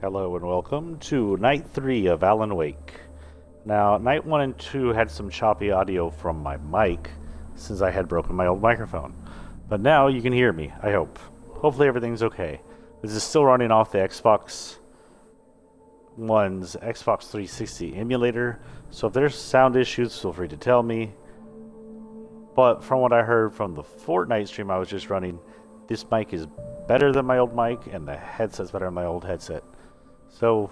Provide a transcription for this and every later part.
Hello and welcome to Night 3 of Alan Wake. Now, Night 1 and 2 had some choppy audio from my mic since I had broken my old microphone. But now you can hear me, I hope. Hopefully everything's okay. This is still running off the Xbox One's Xbox 360 emulator, so if there's sound issues, feel free to tell me. But from what I heard from the Fortnite stream I was just running, this mic is better than my old mic, and the headset's better than my old headset. So,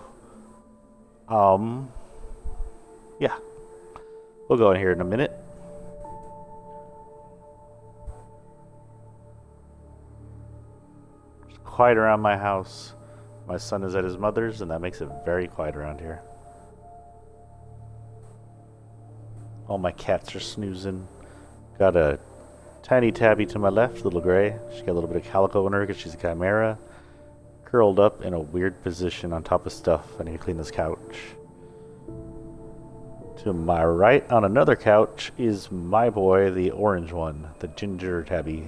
yeah. We'll go in here in a minute. It's quiet around my house. My son is at his mother's, and that makes it very quiet around here. All my cats are snoozing. Got a tiny tabby to my left, little gray. She got a little bit of calico in her because she's a chimera. Curled up in a weird position on top of stuff. I need to clean this couch. To my right on another couch is my boy, the orange one, the ginger tabby.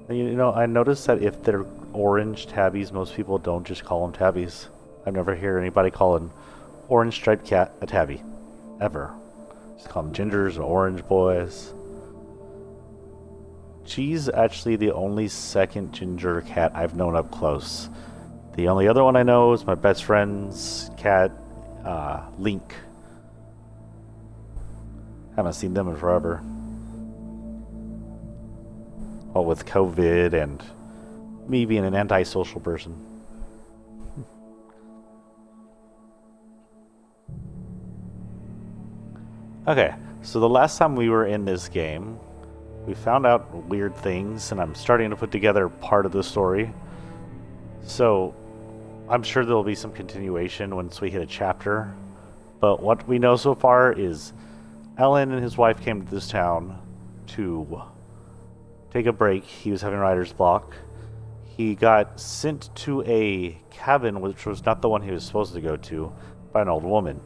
And you know, I noticed that if they're orange tabbies, most people don't just call them tabbies. I've never heard anybody call an orange striped cat a tabby. Ever. Just call them gingers or orange boys. She's actually the only second ginger cat I've known up close. The only other one I know is my best friend's cat, Link. Haven't seen them in forever. Well, with COVID and me being an antisocial person. Okay, so the last time we were in this game, we found out weird things, and I'm starting to put together part of the story. So, I'm sure there'll be some continuation once we hit a chapter. But what we know so far is Alan and his wife came to this town to take a break. He was having writer's block. He got sent to a cabin, which was not the one he was supposed to go to, by an old woman.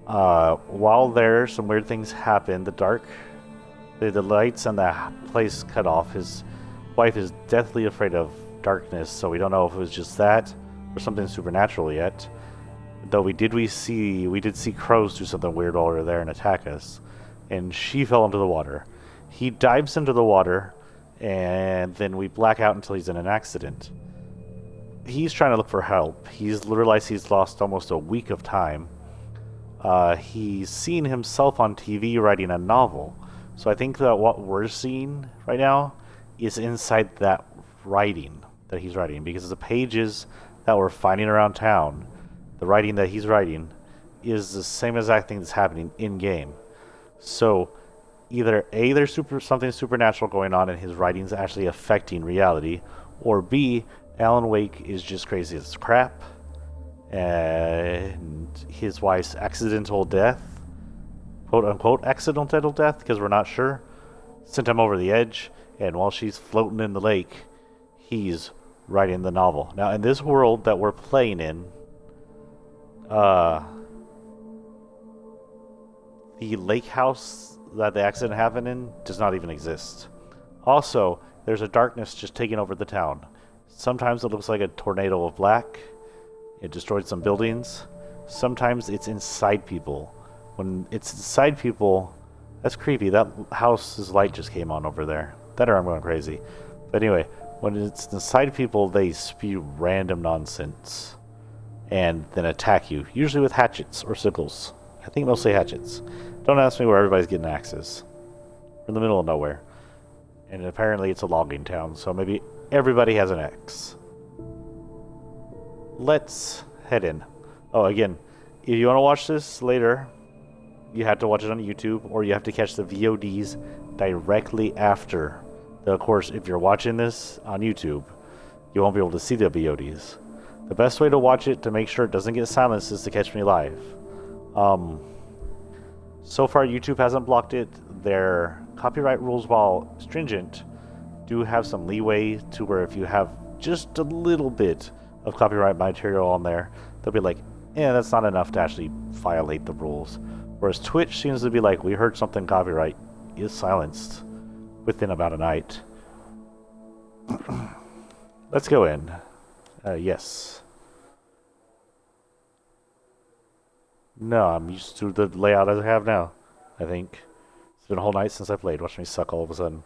While there, some weird things happened. The lights and the place cut off. His wife is deathly afraid of darkness, so we don't know if it was just that or something supernatural yet. Though we did see crows do something weird while we were there and attack us, and she fell into the water. He dives into the water, and then we black out until he's in an accident. He's trying to look for help. He's realized he's lost almost a week of time. He's seen himself on TV writing a novel. So I think that what we're seeing right now is inside that writing that he's writing, because the pages that we're finding around town, the writing that he's writing, is the same exact thing that's happening in game. So either A, there's something supernatural going on and his writing's actually affecting reality, or B, Alan Wake is just crazy as crap, and his wife's accidental death, quote unquote accidental death, because we're not sure, sent him over the edge, and while she's floating in the lake, he's writing the novel. Now, in this world that we're playing in, the lake house that the accident happened in does not even exist. Also, there's a darkness just taking over the town. Sometimes it looks like a tornado of black. It destroyed some buildings. Sometimes it's inside people. When it's inside people, that's creepy. That house's light just came on over there. That or I'm going crazy. But anyway, when it's inside people, they spew random nonsense and then attack you, usually with hatchets or sickles. I think mostly hatchets. Don't ask me where everybody's getting axes. We're in the middle of nowhere. And apparently it's a logging town, so maybe everybody has an axe. Let's head in. Oh, again, if you want to watch this later, you have to watch it on YouTube, or you have to catch the VODs directly after. Of course, if you're watching this on YouTube, you won't be able to see the VODs. The best way to watch it to make sure it doesn't get silenced is to catch me live. So far, YouTube hasn't blocked it. Their copyright rules, while stringent, do have some leeway to where if you have just a little bit of copyright material on there, they'll be like, that's not enough to actually violate the rules. Whereas Twitch seems to be like, we heard something copyright is silenced within about a night. Let's go in. Yes. No, I'm used to the layout as I have now, I think. It's been a whole night since I played. Watch me suck all of a sudden.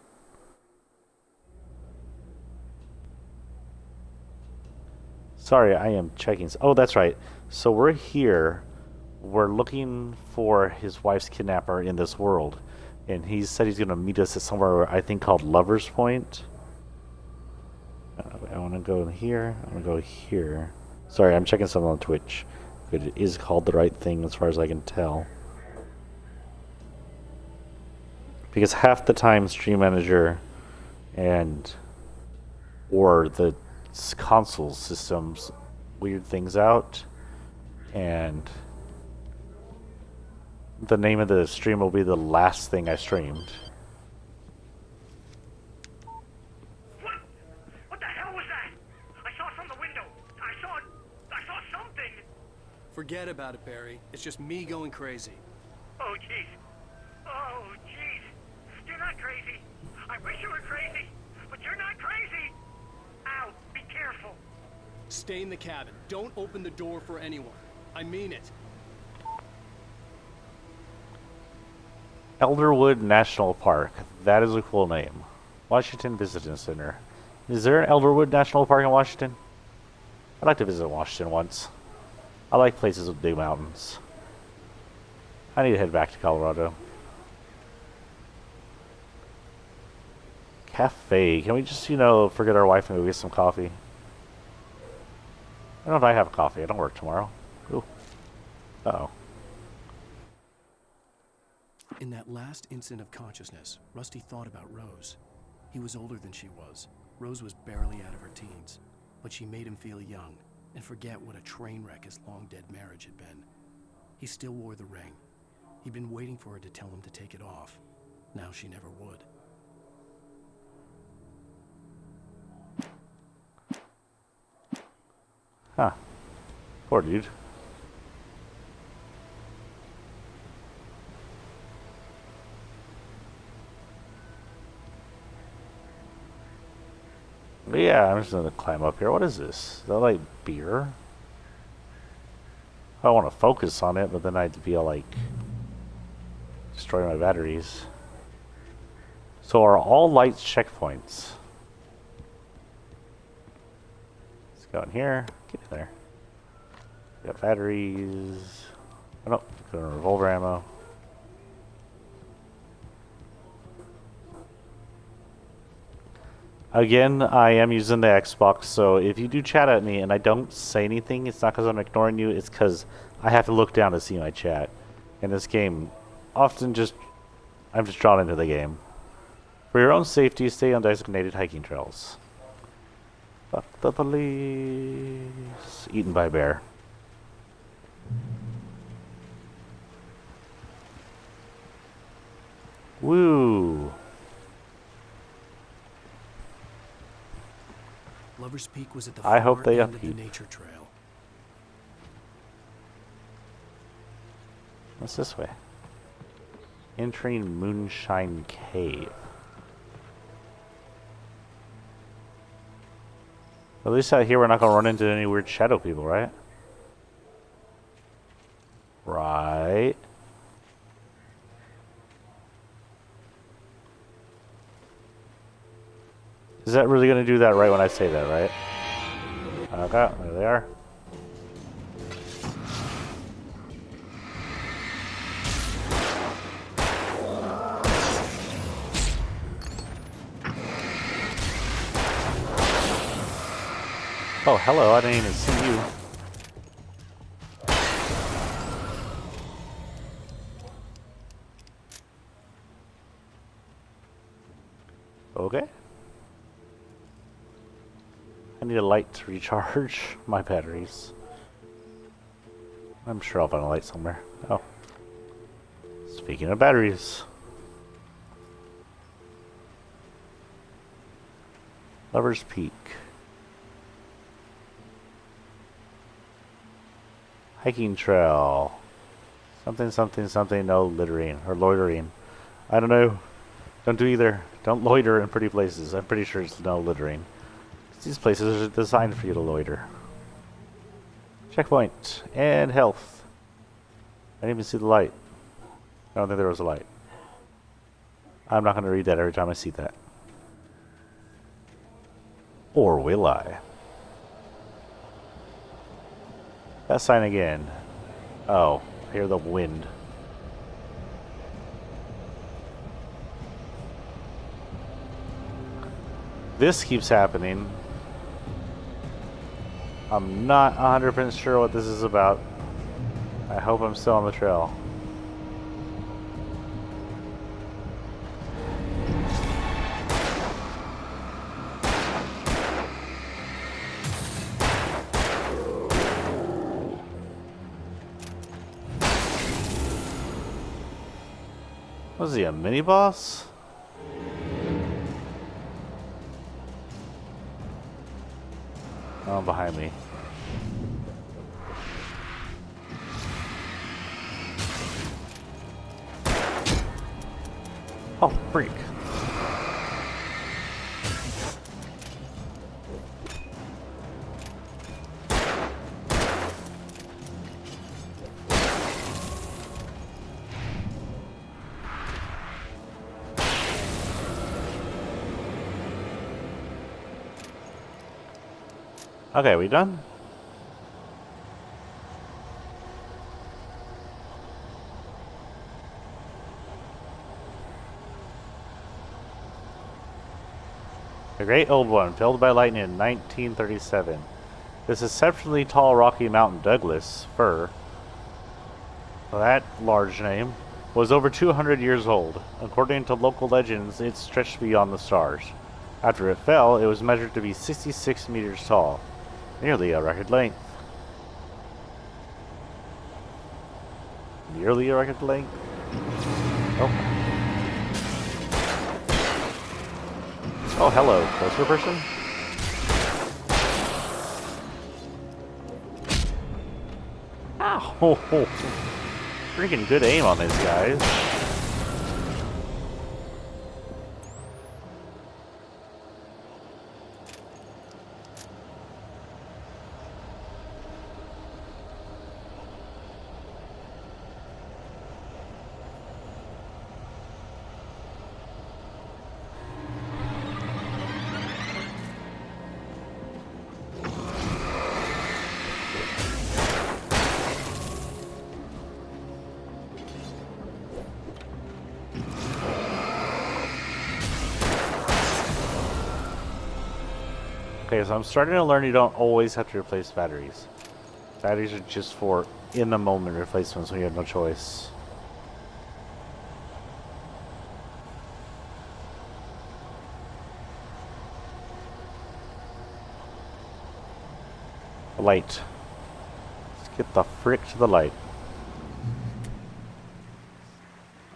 Sorry, I am checking. Oh, that's right. So we're here. We're looking for his wife's kidnapper in this world. And he said he's going to meet us at somewhere, I think, called Lover's Point. I want to go here. I want to go here. Sorry, I'm checking something on Twitch. It is called the right thing as far as I can tell. Because half the time Stream Manager or the console systems weird things out, and the name of the stream will be the last thing I streamed. What the hell was that? I saw it from the window. I saw something. Forget about it, Barry. It's just me going crazy. Oh, jeez. Oh, jeez. You're not crazy. I wish you were crazy, but you're not crazy. Ow, be careful. Stay in the cabin. Don't open the door for anyone. I mean it. Elderwood National Park. That is a cool name. Washington Visitor Center. Is there an Elderwood National Park in Washington? I'd like to visit Washington once. I like places with big mountains. I need to head back to Colorado. Cafe. Can we just, forget our wife and go get some coffee? I don't know if I have coffee. I don't work tomorrow. Ooh. Uh-oh. In that last instant of consciousness, Rusty thought about Rose. He was older than she was. Rose was barely out of her teens, but she made him feel young and forget what a train wreck his long-dead marriage had been. He still wore the ring. He'd been waiting for her to tell him to take it off. Now she never would. Huh. Poor dude. Yeah, I'm just gonna climb up here. What is this? Is that like beer? I want to focus on it, but then I'd feel like destroy my batteries. So are all lights checkpoints? Let's go in here. Get in there. Got batteries. Oh no, got revolver ammo. Again, I am using the Xbox, so if you do chat at me and I don't say anything, it's not because I'm ignoring you, it's because I have to look down to see my chat. In this game, often I'm just drawn into the game. For your own safety, stay on designated hiking trails. Fuck the police. Eaten by bear. Woo. Lover's Peak was at the I far hope they end of the upkeep. nature trail. What's this way? Entering Moonshine Cave. At least out here we're not going to run into any weird shadow people, right? Right. Is that really going to do that right when I say that, right? Okay, there they are. Oh, hello, I didn't even see you. Okay. I need a light to recharge my batteries. I'm sure I'll find a light somewhere. Oh. Speaking of batteries. Lover's Peak. Hiking trail. Something, something, something, no littering. Or loitering. I don't know. Don't do either. Don't loiter in pretty places. I'm pretty sure it's no littering. These places are designed for you to loiter. Checkpoint. And health. I didn't even see the light. I don't think there was a light. I'm not going to read that every time I see that. Or will I? That sign again. Oh, I hear the wind. This keeps happening. I'm not 100% sure what this is about. I hope I'm still on the trail. Was he a mini boss? Oh, behind me. Oh, freak. Okay, we done? The Great Old One, felled by lightning in 1937. This exceptionally tall Rocky Mountain Douglas fir, that large name, was over 200 years old. According to local legends, it stretched beyond the stars. After it fell, it was measured to be 66 meters tall, nearly a record length. Nearly a record length? Oh. Oh, hello, closer person? Ow! Freaking good aim on these guys. Okay, so I'm starting to learn you don't always have to replace batteries. Batteries are just for in-the-moment replacements when you have no choice. The light. Let's get the frick to the light.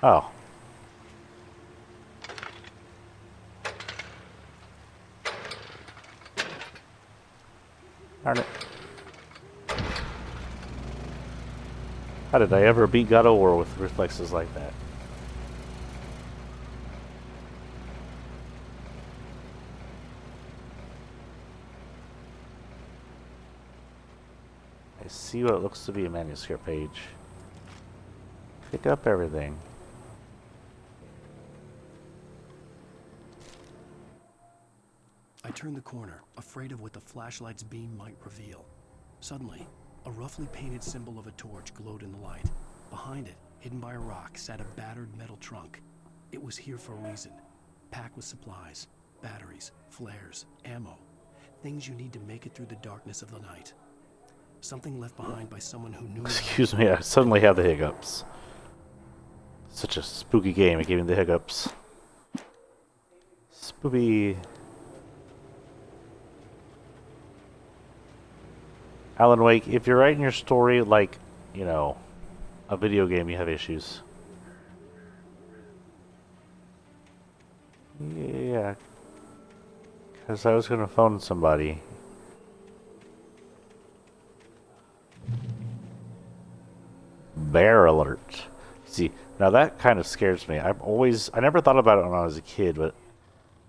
Oh. Darn it. How did I ever beat God of War with reflexes like that? I see what looks to be a manuscript page. Pick up everything. I turned the corner, afraid of what the flashlight's beam might reveal. Suddenly, a roughly painted symbol of a torch glowed in the light. Behind it, hidden by a rock, sat a battered metal trunk. It was here for a reason. Packed with supplies, batteries, flares, ammo. Things you need to make it through the darkness of the night. Something left behind by someone who knew... Excuse me, I suddenly have the hiccups. Such a spooky game, it gave me the hiccups. Spooky. Alan Wake, if you're writing your story like, you know, a video game, you have issues. Yeah. Because I was going to phone somebody. Bear alert. See, now that kind of scares me. I never thought about it when I was a kid, but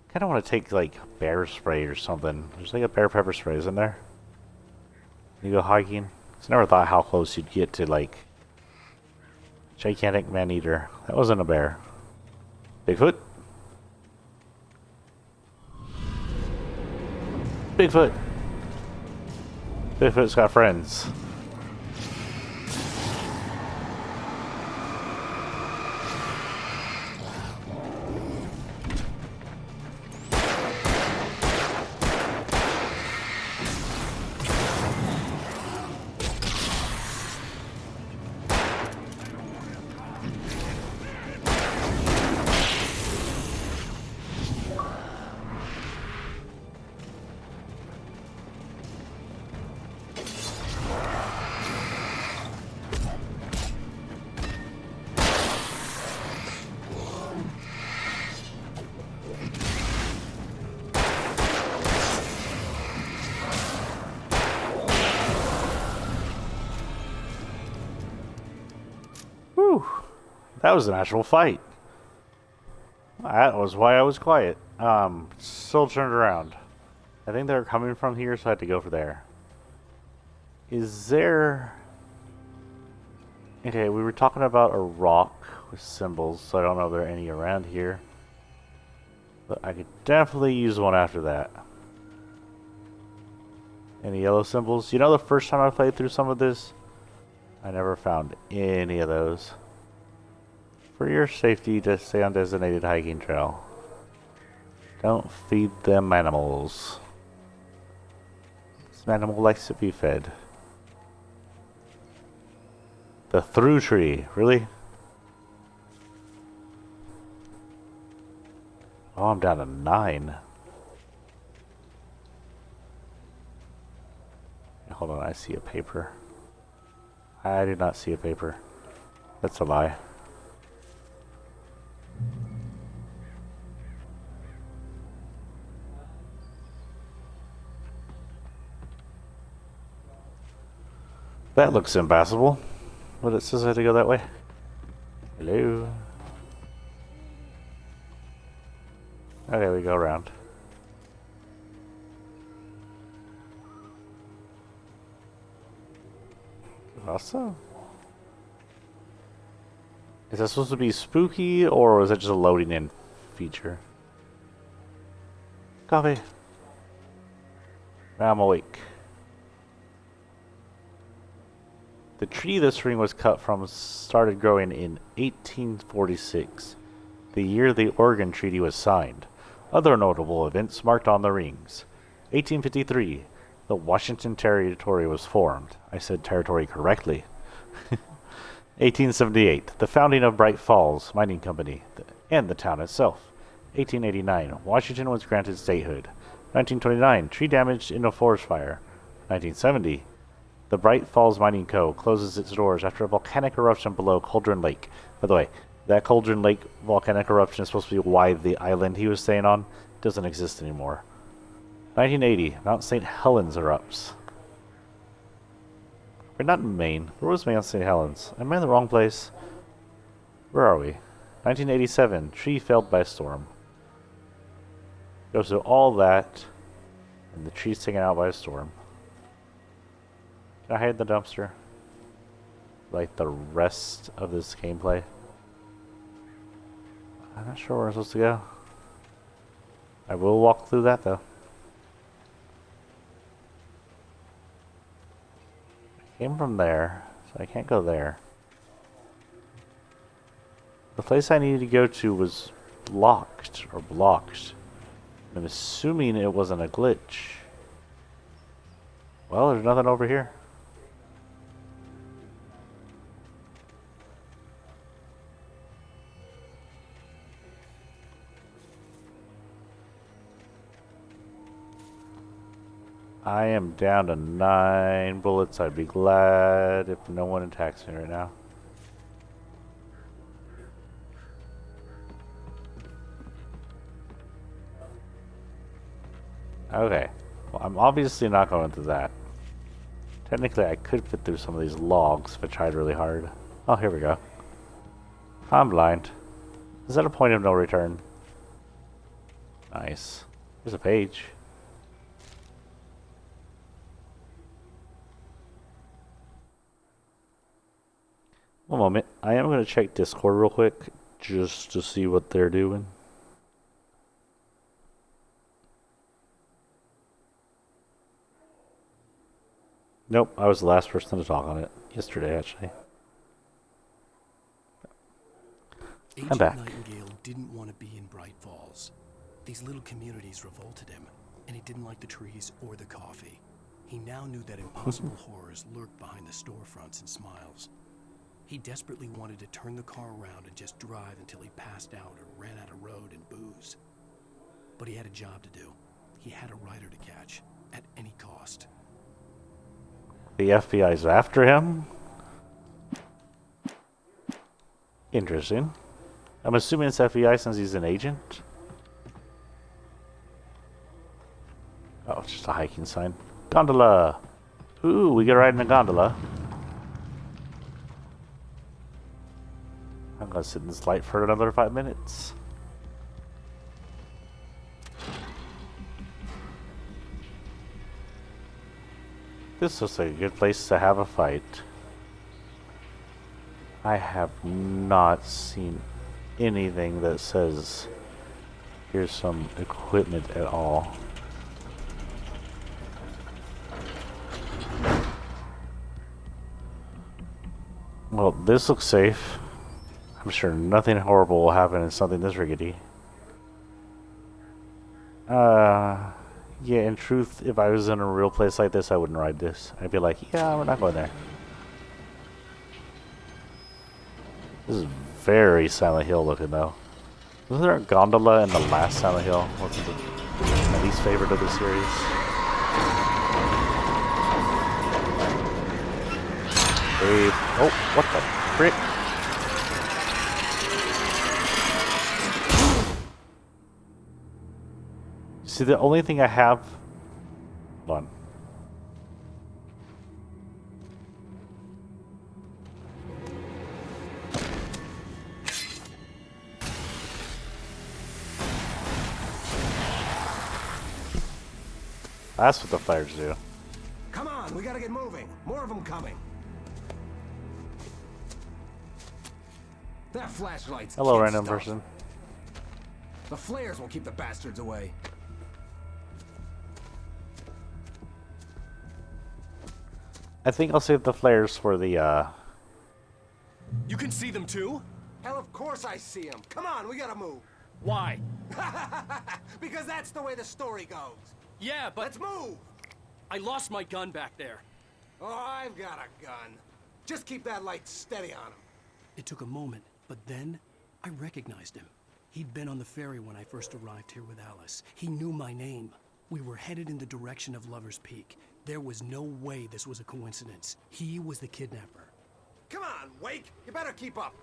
I kind of want to take, like, bear spray or something. There's like a bear pepper spray, isn't there? You go hiking. I never thought how close you'd get to, like, gigantic man-eater. That wasn't a bear. Bigfoot? Bigfoot! Bigfoot's got friends. Whew. That was an actual fight. That was why I was quiet. Still turned around. I think they're coming from here, so I had to go for there. Is there... Okay, we were talking about a rock with symbols, so I don't know if there are any around here. But I could definitely use one after that. Any yellow symbols? You know, the first time I played through some of this, I never found any of those. For your safety, just stay on designated hiking trail. Don't feed them animals. This animal likes to be fed. The through tree, really? Oh, I'm down to 9. Hold on, I see a paper. I do not see a paper. That's a lie. That looks impassable. But it says I had to go that way. Hello. Okay, we go around. Awesome. Is that supposed to be spooky, or was it just a loading in feature? Coffee. Now I'm awake. The tree this ring was cut from started growing in 1846, the year the Oregon Treaty was signed. Other notable events marked on the rings. 1853. The Washington Territory was formed. I said territory correctly. 1878. The founding of Bright Falls Mining Company and the town itself. 1889. Washington was granted statehood. 1929. Tree damage in a forest fire. 1970. The Bright Falls Mining Co. closes its doors after a volcanic eruption below Cauldron Lake. By the way, that Cauldron Lake volcanic eruption is supposed to be why the island he was staying on doesn't exist anymore. 1980. Mount St. Helens erupts. We're not in Maine. Where was Mount St. Helens? Am I in the wrong place? Where are we? 1987. Tree felled by storm. Goes through all that, and the tree's taken out by a storm. Can I hide in the dumpster? Like the rest of this gameplay? I'm not sure where I'm supposed to go. I will walk through that though. I came from there, so I can't go there. The place I needed to go to was locked or blocked. I'm assuming it wasn't a glitch. Well, there's nothing over here. I am down to 9 bullets. I'd be glad if no one attacks me right now. Okay. Well, I'm obviously not going through that. Technically, I could fit through some of these logs if I tried really hard. Oh, here we go. I'm blind. Is that a point of no return? Nice. There's a page. One moment. I am going to check Discord real quick just to see what they're doing. Nope, I was the last person to talk on it yesterday, actually. I'm back. Nightingale didn't want to be in Bright Falls. These little communities revolted him, and he didn't like the trees or the coffee. He now knew that impossible horrors lurked behind the storefronts and smiles. He desperately wanted to turn the car around and just drive until he passed out or ran out of road and booze. But he had a job to do. He had a rider to catch, at any cost. The FBI's after him? Interesting. I'm assuming it's FBI since he's an agent. Oh, it's just a hiking sign. Gondola! Ooh, we get to ride in a gondola. I'm gonna sit in this light for another 5 minutes. This looks like a good place to have a fight. I have not seen anything that says here's some equipment at all. Well, this looks safe. I'm sure nothing horrible will happen in something this rickety. Yeah, in truth, if I was in a real place like this, I wouldn't ride this. I'd be like, yeah, we're not going there. This is very Silent Hill looking, though. Wasn't there a gondola in the last Silent Hill? Wasn't it my least favorite of the series? Babe. Oh, what the frick? See, the only thing I have... Hold on. That's what the flares do. Come on, we gotta get moving. More of them coming. That flashlight's Hello, kid random stuff. person. The flares will keep the bastards away. I think I'll save the flares for the, You can see them too? Hell, of course I see them. Come on, we gotta move. Why? Because that's the way the story goes. Yeah, but Let's move! I lost my gun back there. Oh, I've got a gun. Just keep that light steady on him. It took a moment, but then I recognized him. He'd been on the ferry when I first arrived here with Alice. He knew my name. We were headed in the direction of Lover's Peak. There was no way this was a coincidence. He was the kidnapper. Come on, Wake! You better keep up.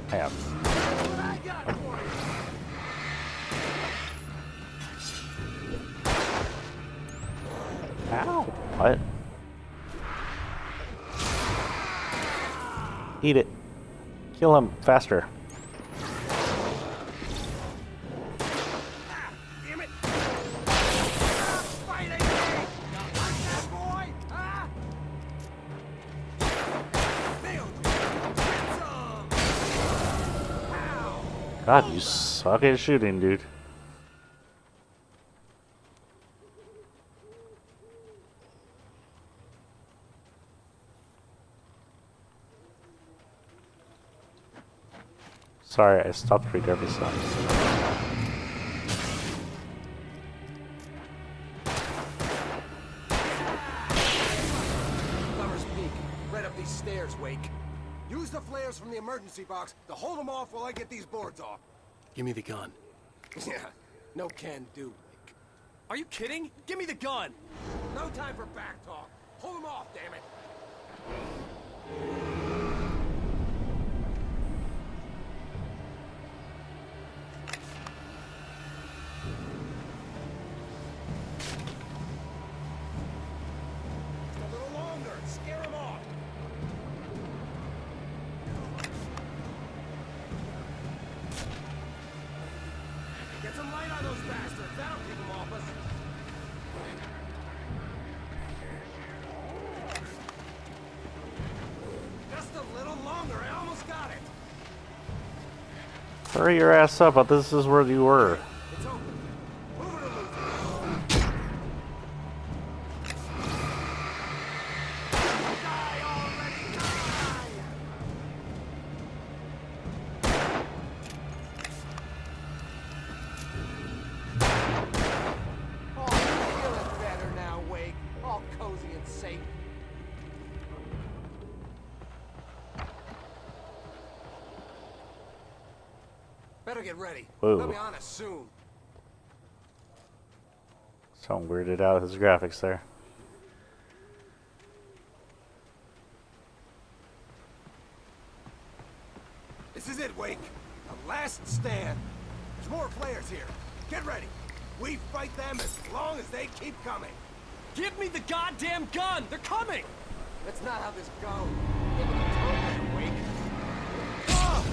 Damn. What I got for you? Ow. What? Eat it. Kill him faster. Damn it! Fighting me! Like that, boy! Huh? Nailed you! Get some! Ow! God, you suck at shooting, dude. Sorry, I stopped pretty every song. Lover's Peak. Right up these stairs, Wake. Use the flares from the emergency box to hold them off while I get these boards off. Give me the gun. Yeah, no can do, Wake. Are you kidding? Give me the gun! No time for back talk. Hold them off, damn it. Just a little longer. Scare them off. Get some light on those bastards. That'll keep them off us. Just a little longer. I almost got it. Hurry your ass up, but this is where you were. It's open. Move it or lose it. Die already, die! Oh, you're feeling better now, Wake. All cozy and safe. Better get ready. Whoa. They'll be on us soon. Sound weirded out his graphics there. This is it, Wake. The last stand. There's more players here. Get ready. We fight them as long as they keep coming. Give me the goddamn gun! They're coming! That's not how this goes. Give it a turn, Wake. Ah!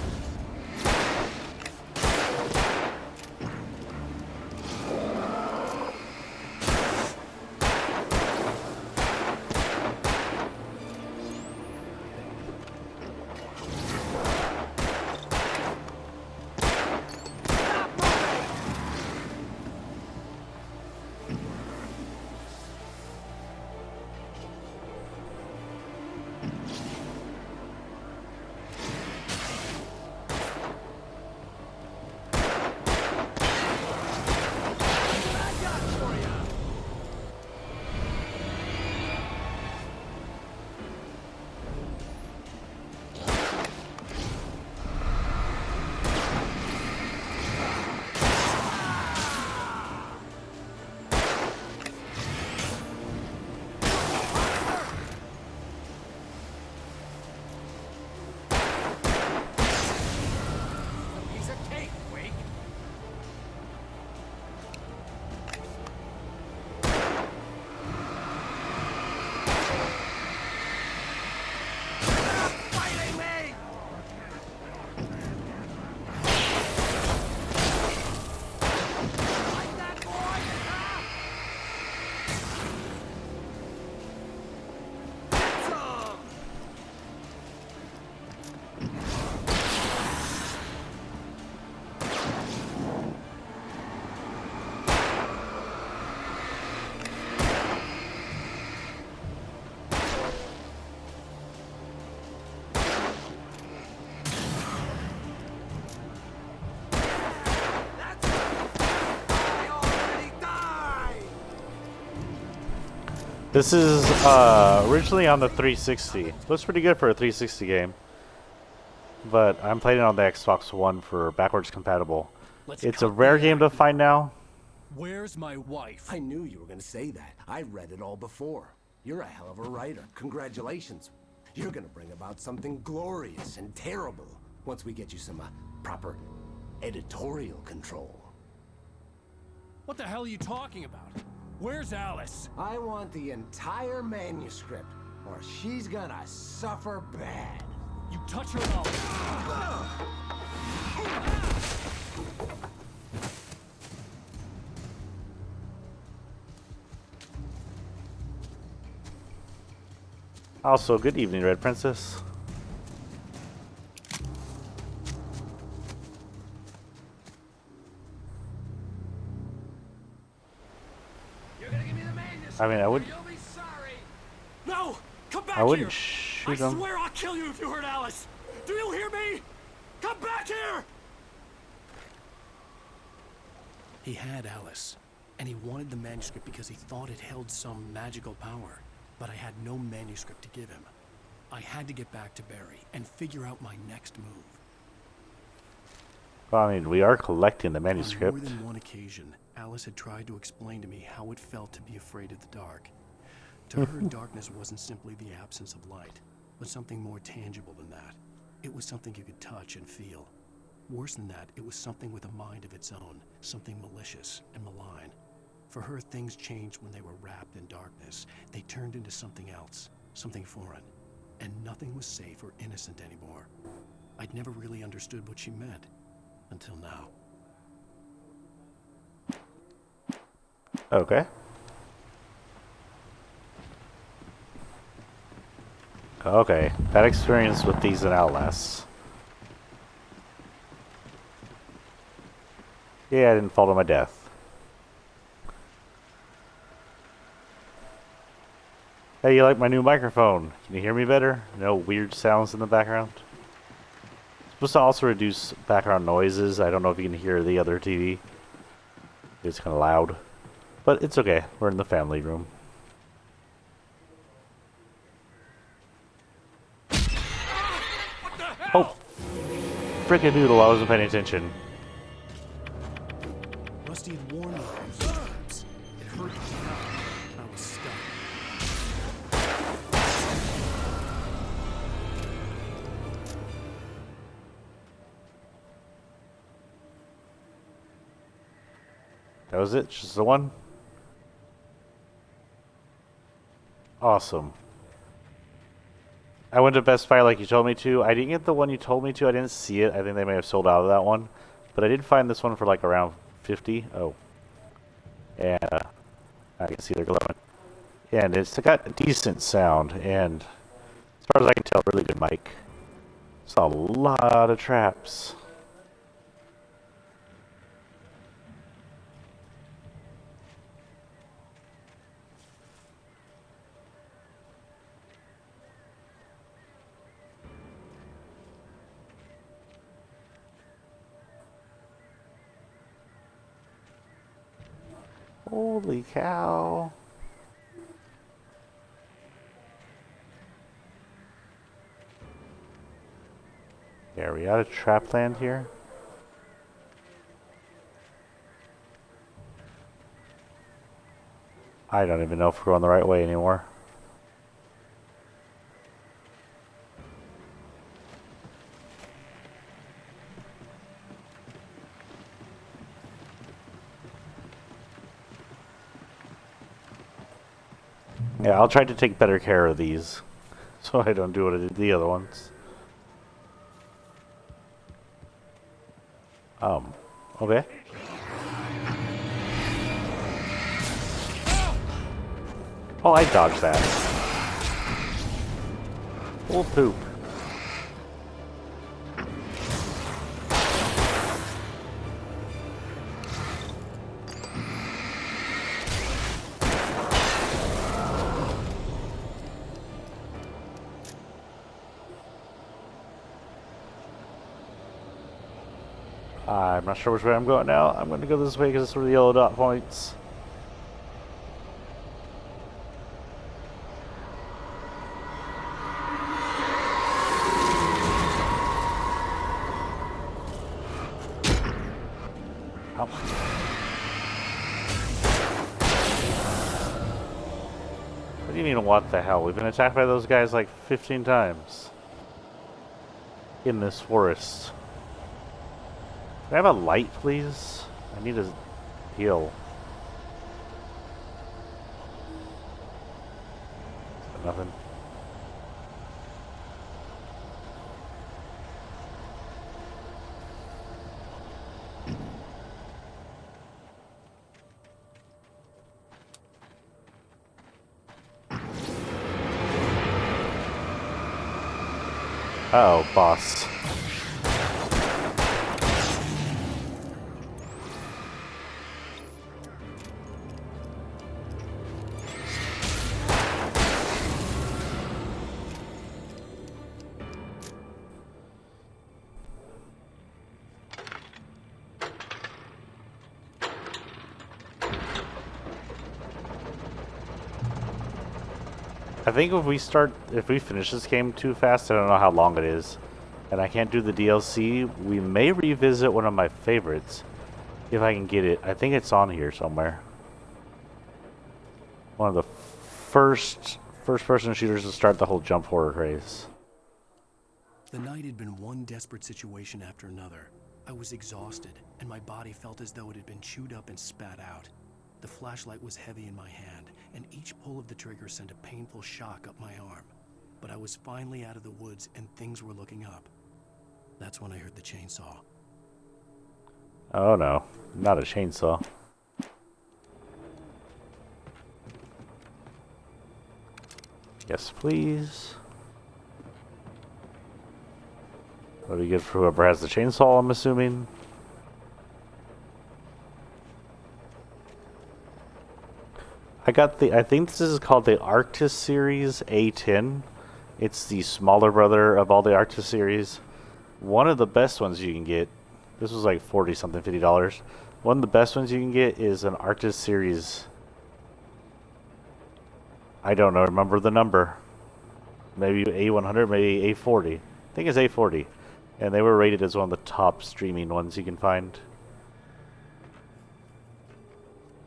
This is originally on the 360. Looks pretty good for a 360 game. But I'm playing it on the Xbox One for backwards compatible. It's a rare game to find now. Where's my wife? I knew you were gonna say that. I read it all before. You're a hell of a writer. Congratulations. You're gonna bring about something glorious and terrible once we get you some proper editorial control. What the hell are you talking about? Where's Alice? I want the entire manuscript, or she's gonna suffer bad. You touch her now. Also, good evening, Red Princess. You're gonna give me the manuscript. I mean, I would. You'll be sorry. No! Come back I wouldn't here! shoot I him. swear I'll kill you if you hurt Alice! Do you hear me? Come back here! He had Alice, and he wanted the manuscript because he thought it held some magical power. But I had no manuscript to give him. I had to get back to Barry and figure out my next move. Well, I mean, we are collecting the On manuscript. more than one occasion, Alice had tried to explain to me how it felt to be afraid of the dark. To her, darkness wasn't simply the absence of light, but something more tangible than that. It was something you could touch and feel. Worse than that, it was something with a mind of its own, something malicious and malign. For her, things changed when they were wrapped in darkness. They turned into something else, something foreign. And nothing was safe or innocent anymore. I'd never really understood what she meant, until now. Okay. Okay. Bad experience with these in Outlast. Yeah, I didn't fall to my death. Hey, you like my new microphone? Can you hear me better? No weird sounds in the background? It's supposed to also reduce background noises. I don't know if you can hear the other TV. It's kind of loud. But it's okay. We're in the family room. Oh! Frickin' noodle, I wasn't paying attention. Rusty had warned me of those times. It hurt to know. I was stuck. That was it? Just the one? Awesome. I went to Best Buy like you told me to. I didn't get the one you told me to. I didn't see it. I think they may have sold out of that one. But I did find this one for like around 50. Oh. And I can see they're glowing. And it's got a decent sound. And as far as I can tell, really good mic. It's a lot of traps. Holy cow. Yeah, are we out of trap land here? I don't even know if we're going the right way anymore. Yeah, I'll try to take better care of these, so I don't do what I did the other ones. Okay. Oh, I dodged that. Full poop. I'm not sure which way I'm going now. I'm going to go this way because it's where the yellow dot points. what the hell? We've been attacked by those guys like 15 times. In this forest. Can I have a light, please? I need to heal. Nothing. Uh-oh, boss. I think if we finish this game too fast, I don't know how long it is, and I can't do the DLC, we may revisit one of my favorites, if I can get it. I think it's on here somewhere. One of the first-person shooters to start the whole jump horror craze. The night had been one desperate situation after another. I was exhausted, and my body felt as though it had been chewed up and spat out. The flashlight was heavy in my hand, and each pull of the trigger sent a painful shock up my arm. But I was finally out of the woods, and things were looking up. That's when I heard the chainsaw. Oh no, not a chainsaw. Yes, please. That'll be good for whoever has the chainsaw, I'm assuming. I think this is called the Arctis series A10. It's the smaller brother of all the Arctis series. One of the best ones you can get, this was like 40 something, $50. One of the best ones you can get is an Arctis series. I don't know, remember the number. Maybe A100, maybe A40. I think it's A40. And they were rated as one of the top streaming ones you can find.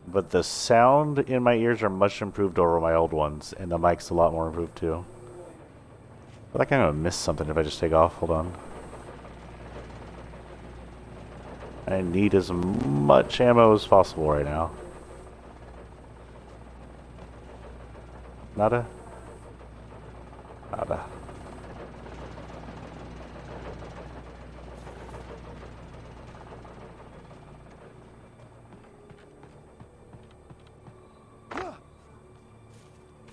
But the sound in my ears are much improved over my old ones, and the mic's a lot more improved too. I feel like I'm gonna miss something if I just take off. Hold on. I need as much ammo as possible right now. Nada? Nada.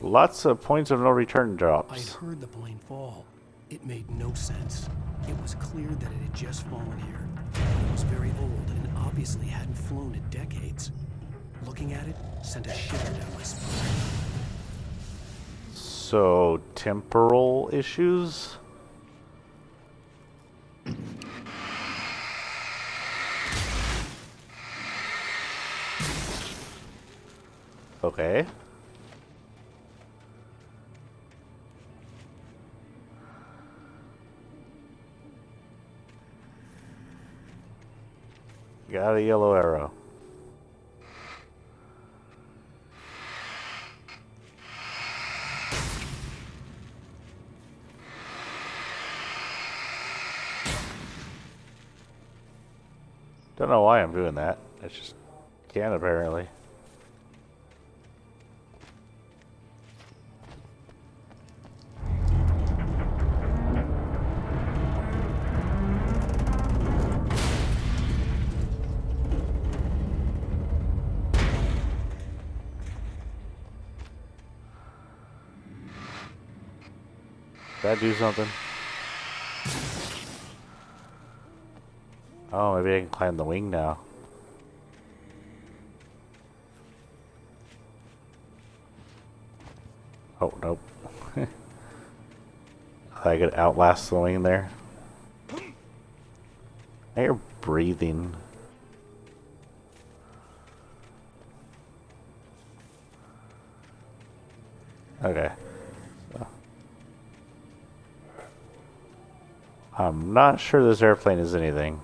Lots of points of no return drops. I'd heard the plane fall. It made no sense. It was clear that it had just fallen here. It was very old and obviously hadn't flown in decades. Looking at it sent a shiver down my spine. So, temporal issues? Okay. Got a yellow arrow. Don't know why I'm doing that. I just can apparently. Did that do something? Oh, maybe I can climb the wing now. Oh, nope. I could outlast the wing there. Now you're breathing. Okay. I'm not sure this airplane is anything.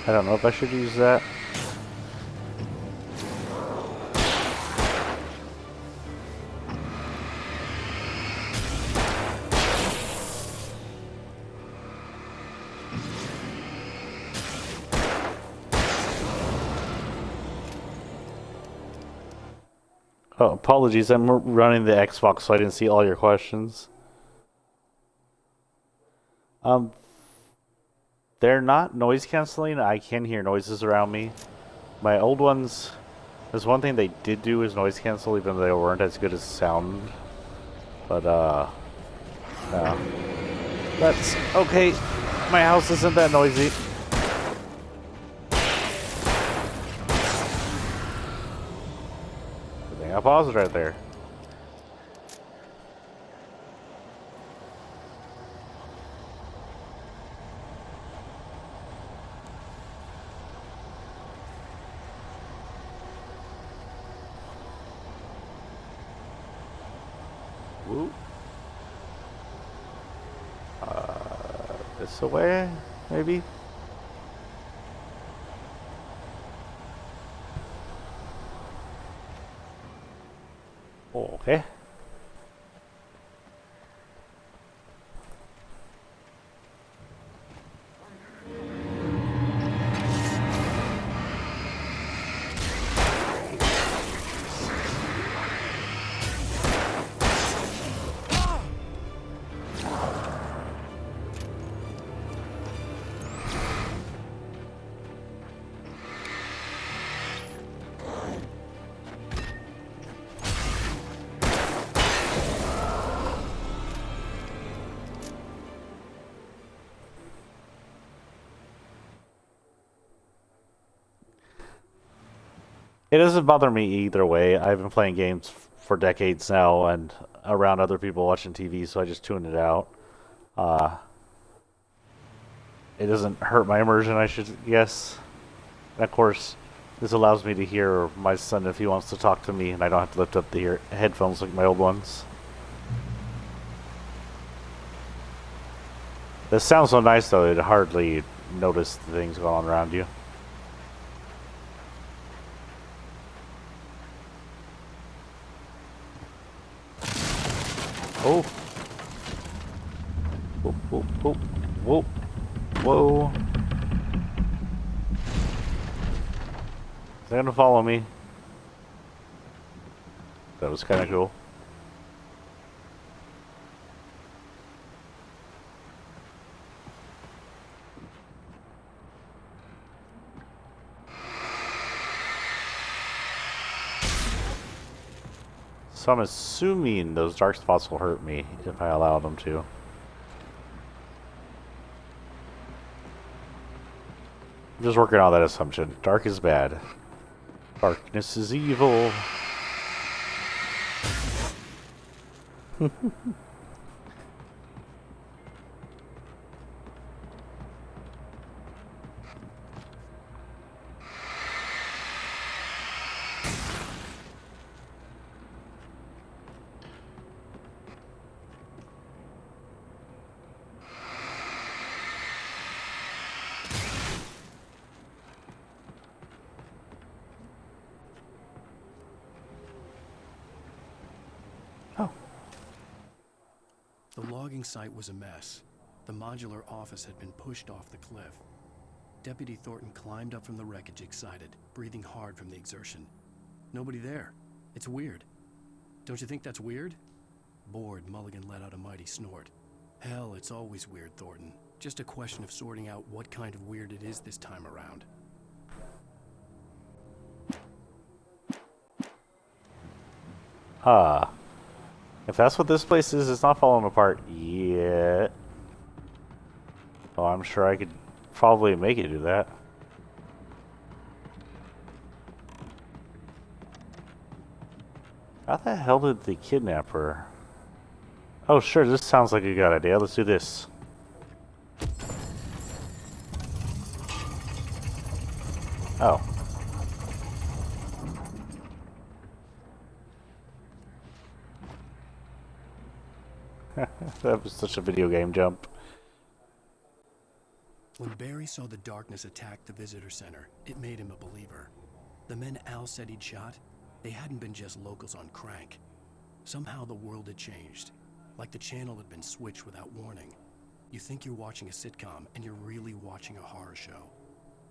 I don't know if I should use that. Oh, apologies. I'm running the Xbox, so I didn't see all your questions. Um, they're not noise canceling. I can hear noises around me. My old ones, there's one thing they did do is noise cancel, even though they weren't as good as sound. But, no. That's okay. My house isn't that noisy. Good thing I paused right there. Woo. This away, maybe? Okay. It doesn't bother me either way. I've been playing games for decades now and around other people watching TV, so I just tune it out. Uh, it doesn't hurt my immersion, I should guess. And of course, this allows me to hear my son if he wants to talk to me, and I don't have to lift up the headphones like my old ones. This sounds so nice, though, you'd hardly notice the things going on around you. Oh. Whoa, whoa, whoa, whoa, whoa. Is they gonna follow me? That was kind of cool. So I'm assuming those dark spots will hurt me if I allow them to. I'm just working on that assumption. Dark is bad. Darkness is evil. Oh. The logging site was a mess. The modular office had been pushed off the cliff. Deputy Thornton climbed up from the wreckage excited, breathing hard from the exertion. Nobody there. It's weird. Don't you think that's weird? Bored, Mulligan let out a mighty snort. Hell, it's always weird, Thornton. Just a question of sorting out what kind of weird it is this time around. Ah. If that's what this place is, it's not falling apart yet. Well, I'm sure I could probably make it do that. How the hell did they kidnap her? Oh, sure, this sounds like a good idea. Let's do this. Oh. That was such a video game jump. When Barry saw the darkness attack the visitor center, it made him a believer. The men Al said he'd shot, they hadn't been just locals on crank. Somehow the world had changed, like the channel had been switched without warning. You think you're watching a sitcom, and you're really watching a horror show.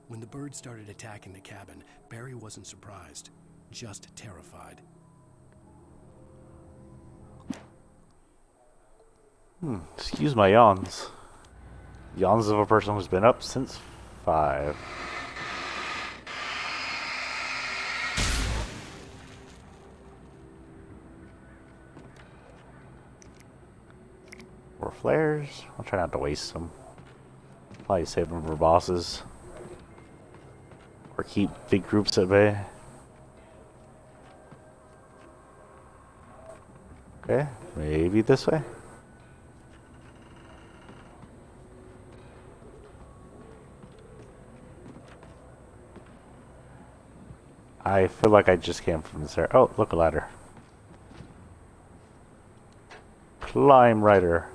When the birds started attacking the cabin, Barry wasn't surprised, just terrified. Excuse my yawns. Yawns of a person who's been up since 5. More flares. I'll try not to waste them. Probably save them for bosses. Or keep big groups at bay. Okay, maybe this way. I feel like I just came from this area. Oh, look, a ladder. Climb rider.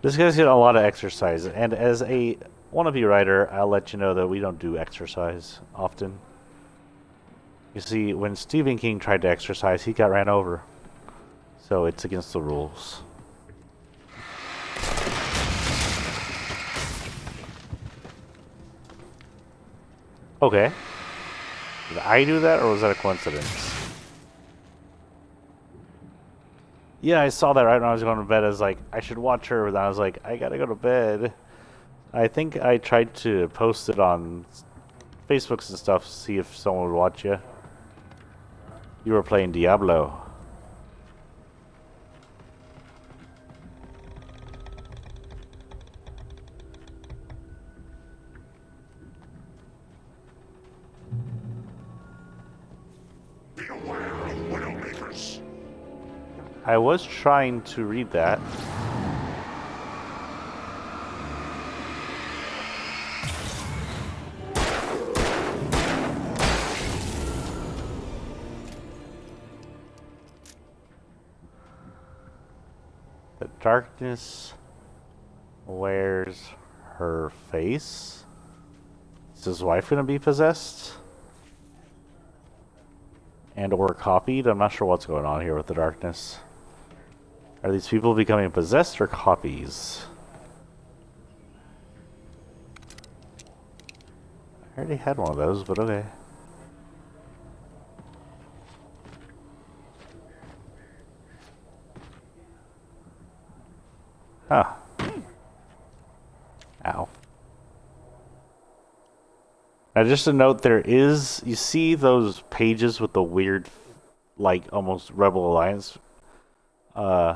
This guy's getting a lot of exercise, and as a wannabe writer, I'll let you know that we don't do exercise often. You see, when Stephen King tried to exercise, he got ran over. So it's against the rules. Okay. Did I do that, or was that a coincidence? Yeah, I saw that right when I was going to bed. I was like, I should watch her, but then I was like, I gotta go to bed. I think I tried to post it on Facebooks and stuff to see if someone would watch you. You were playing Diablo. I was trying to read that. The darkness wears her face. Is his wife gonna be possessed? And or copied? I'm not sure what's going on here with the darkness. Are these people becoming possessed or copies? I already had one of those, but okay. Huh. Ow. Now just a note, there is, you see those pages with the weird, like almost Rebel Alliance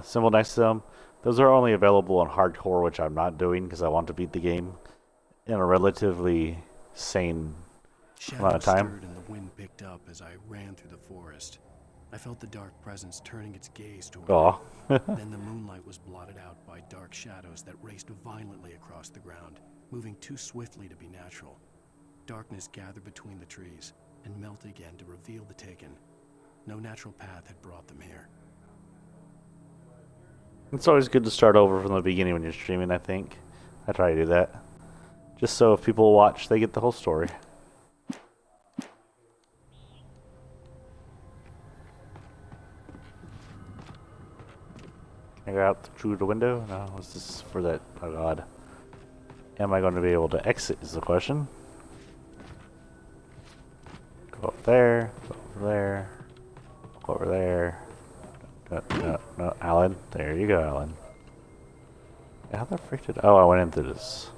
symbol next to them? Those are only available on hardcore, which I'm not doing because I want to beat the game in a relatively sane amount of time. Shadows stirred and the wind picked up as I ran through the forest. I felt the dark presence turning its gaze toward Aw. me. Then the moonlight was blotted out by dark shadows that raced violently across the ground, moving too swiftly to be natural. Darkness gathered between the trees and melted again to reveal the Taken. No natural path had brought them here. It's always good to start over from the beginning when you're streaming, I think. I try to do that. Just so if people watch, they get the whole story. Can I go out through the window? No, what's this for that? Oh god. Am I going to be able to exit is the question. Go up there, go over there, go over there. No, Alan. There you go, Alan. How the frick did... Oh, I went into this.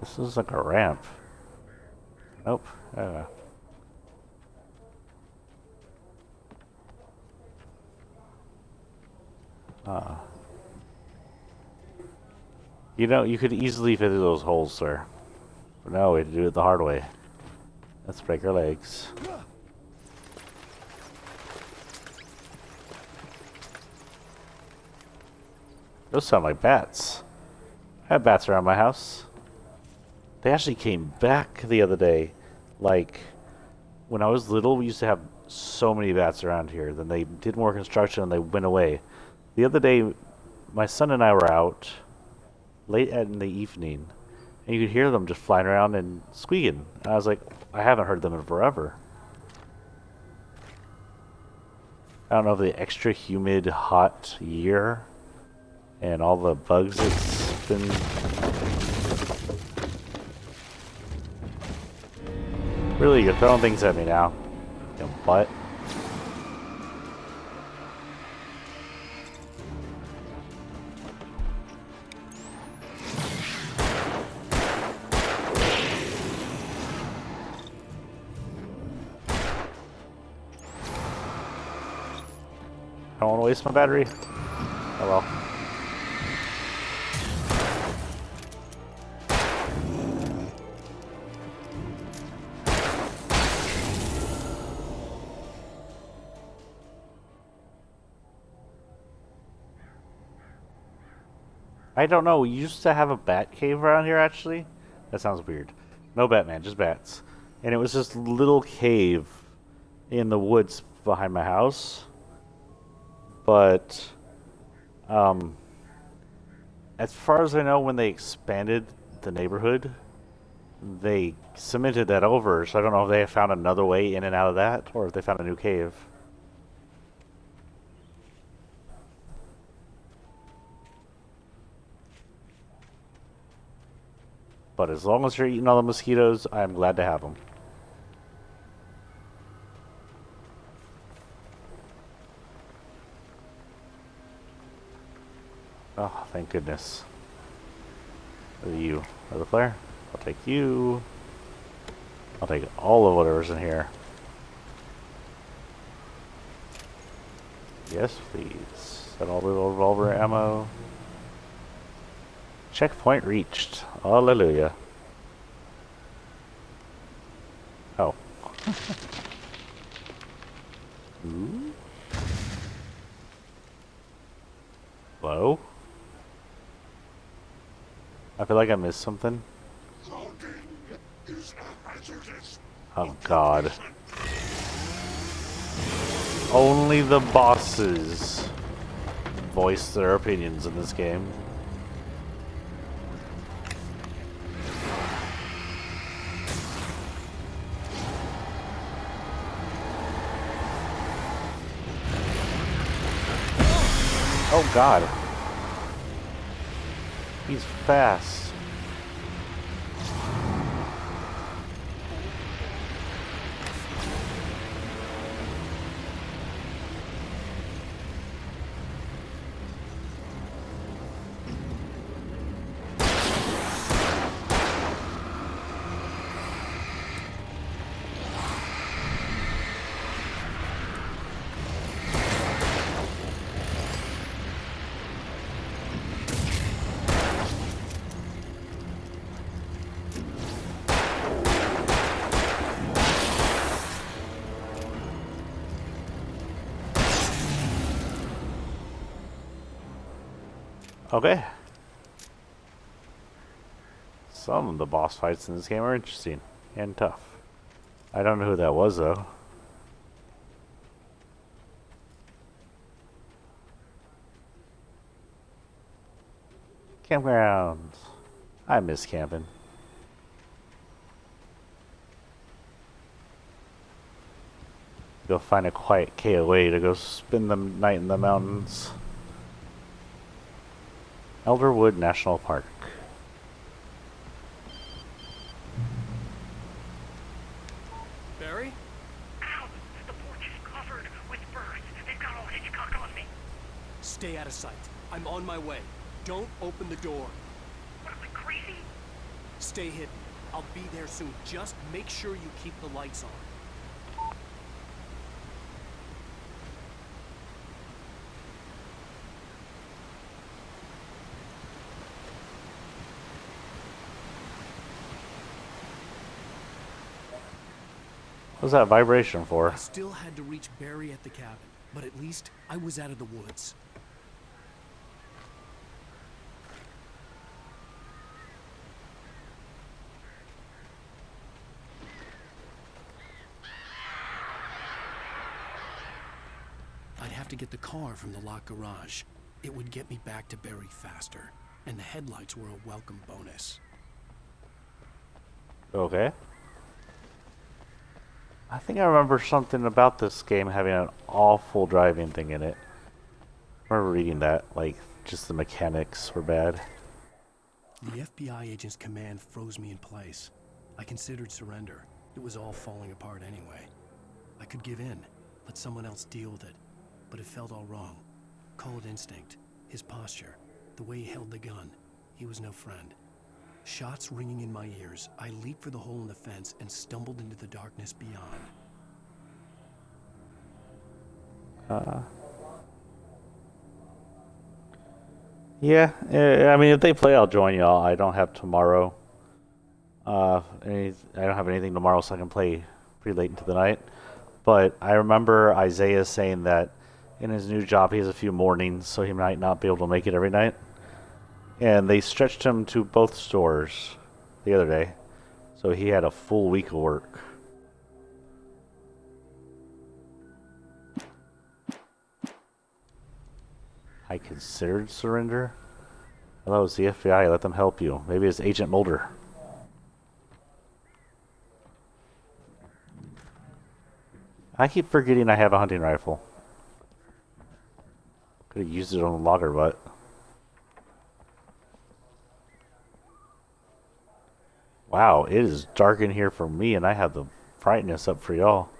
This is like a ramp. Nope. You know, you could easily fit through those holes, sir. But no, we had to do it the hard way. Let's break our legs. Those sound like bats. I have bats around my house. They actually came back the other day. Like, When I was little, we used to have so many bats around here. Then they did more construction and they went away. The other day, my son and I were out late in the evening, and you could hear them just flying around and squeaking. And I was like, I haven't heard them in forever. I don't know if the extra humid, hot year and all the bugs it's been. Really, you're throwing things at me now. You butt. I don't want to waste my battery. Oh well. I don't know. We used to have a bat cave around here, actually. That sounds weird. No Batman, just bats. And it was this little cave in the woods behind my house. But, as far as I know, when they expanded the neighborhood, they cemented that over. So I don't know if they have found another way in and out of that, or if they found a new cave. But as long as you're eating all the mosquitoes, I'm glad to have them. Oh, thank goodness. You are the flare. I'll take you. I'll take all of whatever's in here. Yes, please. And all the revolver ammo. Checkpoint reached. Hallelujah. Oh. Ooh. Hello? I feel like I missed something. Oh god. Only the bosses voice their opinions in this game. Oh god. He's fast. Okay. Some of the boss fights in this game are interesting and tough. I don't know who that was though. Campgrounds. I miss camping. Go find a quiet KOA to go spend the night in the mountains. Elderwood National Park. Barry? Ow! The porch is covered with birds. They've got all Hitchcock on me. Stay out of sight. I'm on my way. Don't open the door. What am I, crazy? Stay hidden. I'll be there soon. Just make sure you keep the lights on. What's that vibration for? I still had to reach Barry at the cabin, but at least I was out of the woods. have to get the car from the locked garage. It would get me back to Barry faster, and the headlights were a welcome bonus. Okay. I think I remember something about this game having an awful driving thing in it. I remember reading that, like, just the mechanics were bad. The FBI agent's command froze me in place. I considered surrender. It was all falling apart anyway. I could give in, let someone else deal with it. But it felt all wrong. Call it instinct, his posture, the way he held the gun. He was no friend. Shots ringing in my ears, I leaped for the hole in the fence and stumbled into the darkness beyond. Yeah, I mean, if they play, I'll join y'all. I don't have tomorrow. I don't have anything tomorrow, so I can play pretty late into the night. But I remember Isaiah saying that in his new job, he has a few mornings, so he might not be able to make it every night. And they stretched him to both stores the other day, so he had a full week of work. I considered surrender. I thought it was the FBI. Let them help you. Maybe it's Agent Mulder. I keep forgetting I have a hunting rifle. Could have used it on the logger butt. Wow, it is dark in here for me, and I have the brightness up for y'all.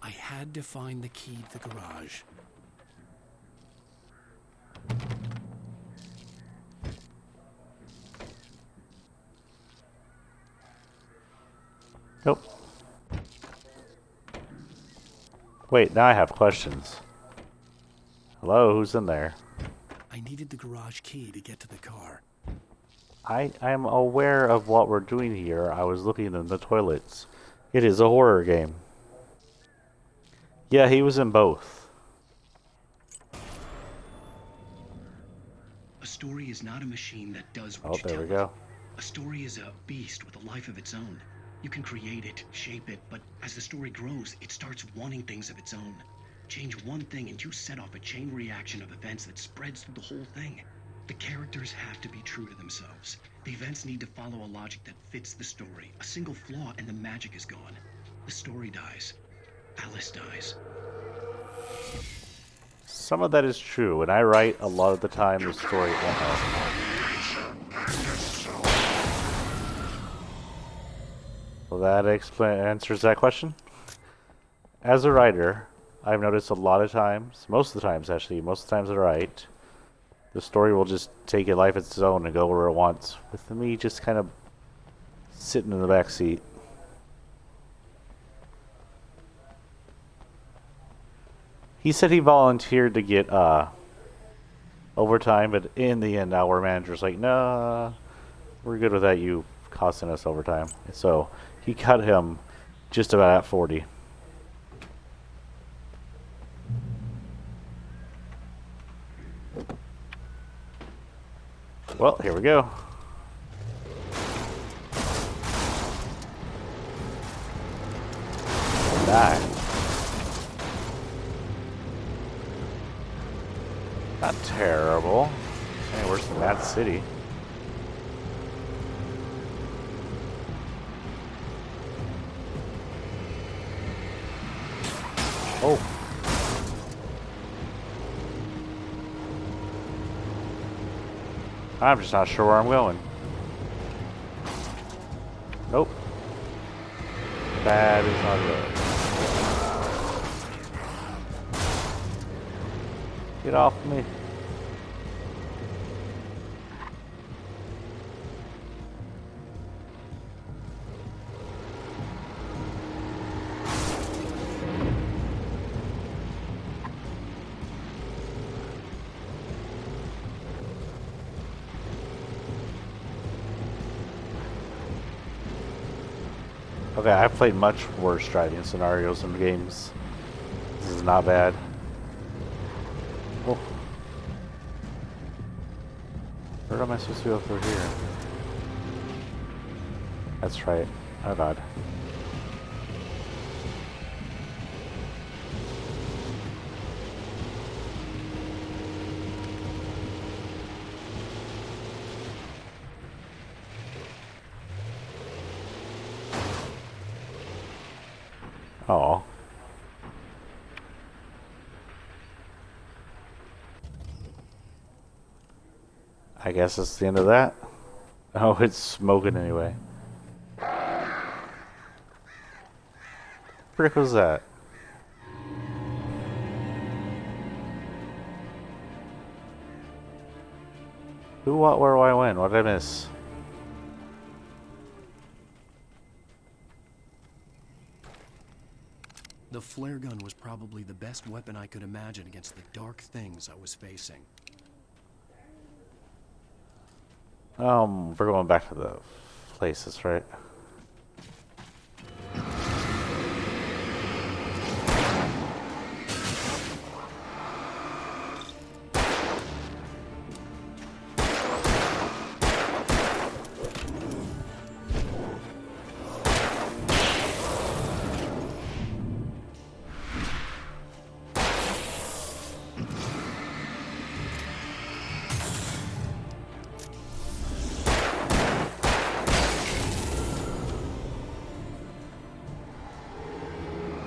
I had to find the key to the garage. Nope. Wait, now I have questions. Hello, who's in there? I needed the garage key to get to the car. I am aware of what we're doing here. I was looking in the toilets. It is a horror game. Yeah, he was in both. A story is not a machine that does Oh, what you there tell we go. it. A story is a beast with a life of its own. You can create it, shape it, but as the story grows, it starts wanting things of its own. Change one thing and you set off a chain reaction of events that spreads through the whole thing. The characters have to be true to themselves. The events need to follow a logic that fits the story. A single flaw and the magic is gone. The story dies. Alice dies. Some of that is true. When I write, a lot of the time the story won't help. Well, that answers that question. As a writer, I've noticed a lot of times, most of the times actually, most of the times I write, the story will just take a life of its own and go where it wants, with me just kind of sitting in the back seat. He said he volunteered to get overtime, but in the end, our manager's like, "Nah, we're good with that. You costing us overtime." So he cut him just about at 40. Well, here we go. Die. Not terrible. Any worse than that city. Oh. I'm just not sure where I'm going. Nope. That is not good. Get off me. Okay, I've played much worse driving scenarios in games. This is not bad. Oh. Where am I supposed to go through here? That's right. Oh god. Oh. I guess that's the end of that. Oh, it's smoking anyway. Frick was that? Who, what, where, why, when? What did I miss? The flare gun was probably the best weapon I could imagine against the dark things I was facing. We're going back to the places, right?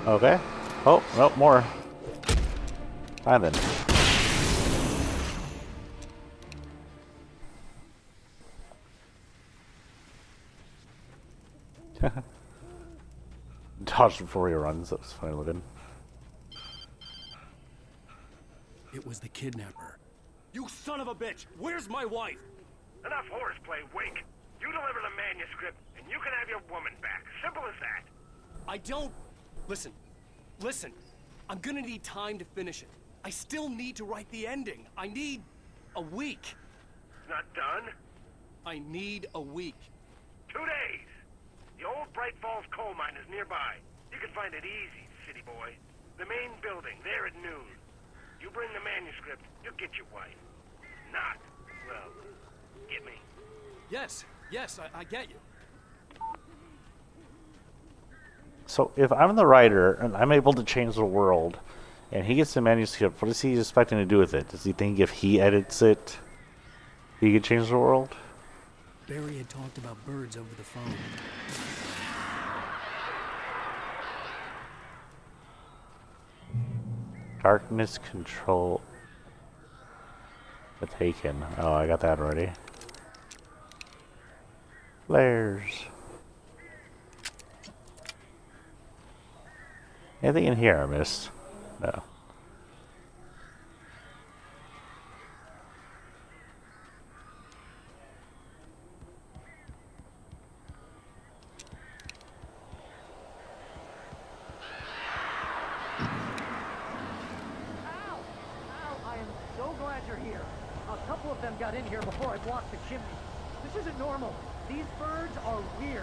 Okay. Oh, nope, more. Fine then. Dodged before he runs. That was funny looking. It was the kidnapper. You son of a bitch! Where's my wife? Enough horseplay, Wink. You deliver the manuscript, and you can have your woman back. Simple as that. I don't... Listen. Listen. I'm gonna need time to finish it. I still need to write the ending. I need... a week. Not done? I need a week. 2 days. The old Bright Falls coal mine is nearby. You can find it easy, city boy. The main building, there at noon. You bring the manuscript, you'll get your wife. Not, well, get me. Yes, I get you. So if I'm the writer and I'm able to change the world, and he gets the manuscript, what is he expecting to do with it? Does he think if he edits it, he could change the world? Barry had talked about birds over the phone. Darkness control the Taken. Oh, I got that already. Flares. Anything in here I missed? No. I am so glad you're here. A couple of them got in here before I blocked the chimney. This isn't normal. These birds are weird.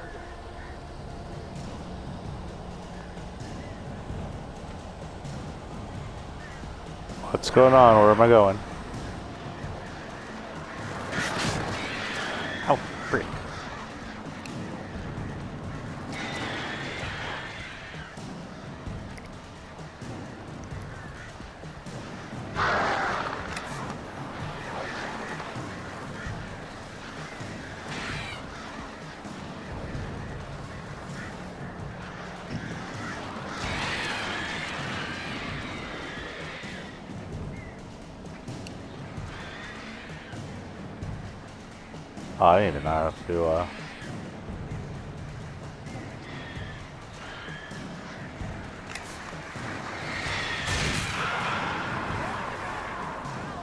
What's going on? Where am I going? Oh, frick. Oh, I didn't even know how to,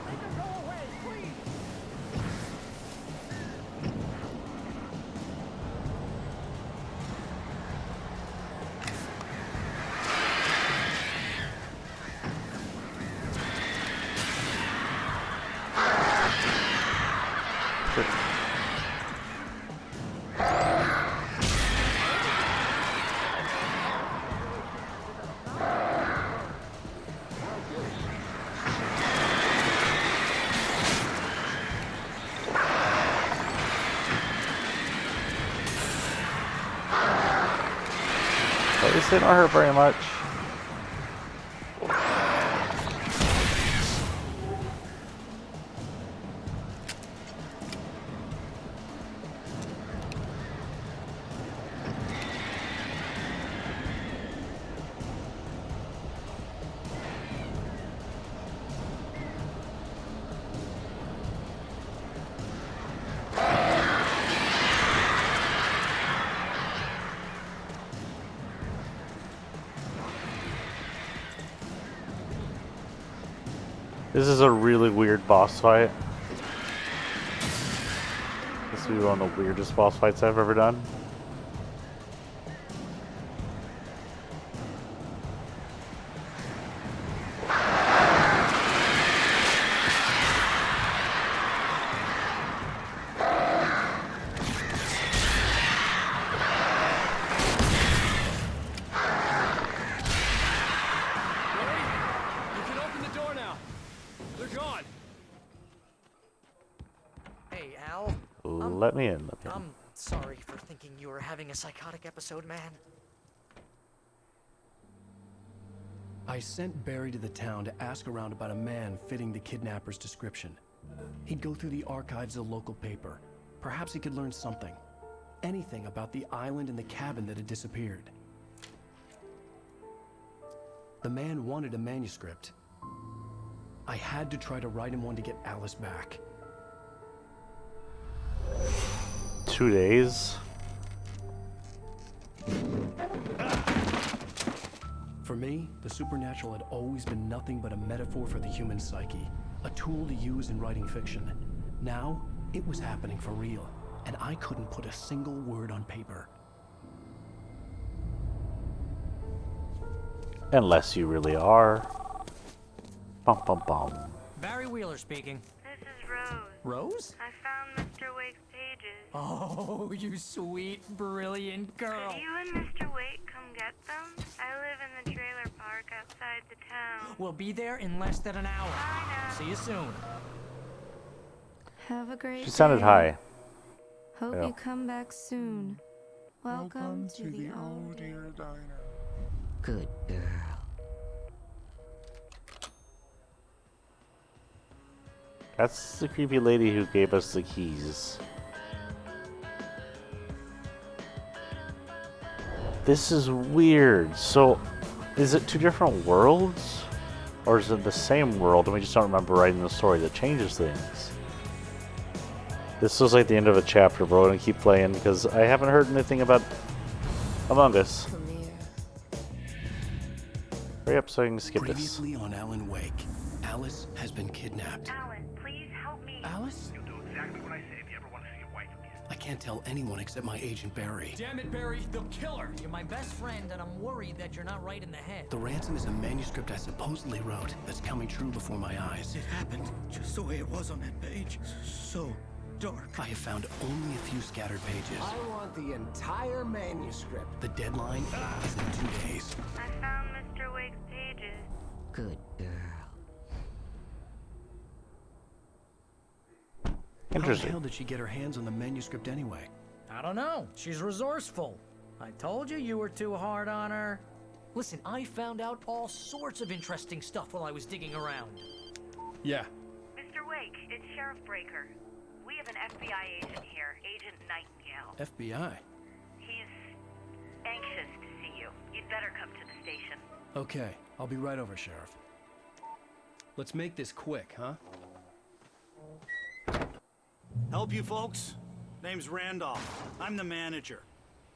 Make them go away, please. At least they don't hurt very much. This is a really weird boss fight. This will be one of the weirdest boss fights I've ever done. Hey, Al. Let me in. I'm sorry for thinking you were having a psychotic episode, man. I sent Barry to the town to ask around about a man fitting the kidnapper's description. He'd go through the archives of the local paper. Perhaps he could learn something. Anything about the island and the cabin that had disappeared. The man wanted a manuscript. I had to try to write him one to get Alice back. 2 days. For me, the supernatural had always been nothing but a metaphor for the human psyche, a tool to use in writing fiction. Now, it was happening for real, and I couldn't put a single word on paper. Unless you really are. Bum bum bum. Barry Wheeler speaking. This is Rose. Rose? I found Mr. Wake's pages. Oh, you sweet, brilliant girl. Could you and Mr. Wake come get them? I live in the trailer park outside the town. We'll be there in less than an hour. Bye now. See you soon. Have a great She sounded day. high. Hope Yeah. you come back soon. Welcome to the old dear diner. Good girl. That's the creepy lady who gave us the keys. This is weird. So, is it 2 different worlds? Or is it the same world and we just don't remember writing the story that changes things? This was like the end of a chapter, but we're gonna keep playing because I haven't heard anything about Among Us. Hurry up so I can skip this. Previously on Alan Wake, Alice has been kidnapped. Alan, please help me. Alice? You'll do exactly what I say if you ever want to see your wife again. I can't tell anyone except my agent Barry. Damn it, Barry, they'll kill her. You're my best friend, and I'm worried that you're not right in the head. The ransom is a manuscript I supposedly wrote that's coming true before my eyes. It happened just the way it was on that page. So dark. I have found only a few scattered pages. I want the entire manuscript. The deadline is in 2 days. I found Mr. Wake's pages. Good girl. How the Interesting. hell did she get her hands on the manuscript anyway? I don't know. She's resourceful. I told you were too hard on her. Listen, I found out all sorts of interesting stuff while I was digging around. Yeah. Mr. Wake, it's Sheriff Breaker. We have an FBI agent here, Agent Nightingale. FBI. He's anxious to see you. You'd better come to the station. Okay, I'll be right over, Sheriff. Let's make this quick, huh? Help you folks? Name's Randolph. I'm the manager.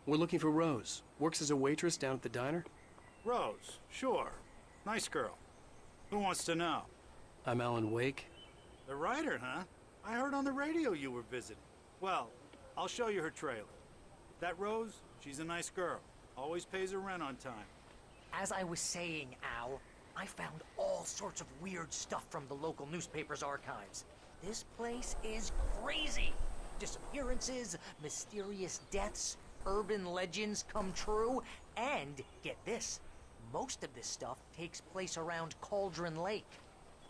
We're looking for Rose. Works as a waitress down at the diner. Rose, sure. Nice girl. Who wants to know? I'm Alan Wake. The writer, huh? I heard on the radio you were visiting. Well, I'll show you her trailer. That Rose, she's a nice girl. Always pays her rent on time. As I was saying, Al, I found all sorts of weird stuff from the local newspaper's archives. This place is crazy. Disappearances, mysterious deaths, urban legends come true, and get this, most of this stuff takes place around Cauldron Lake.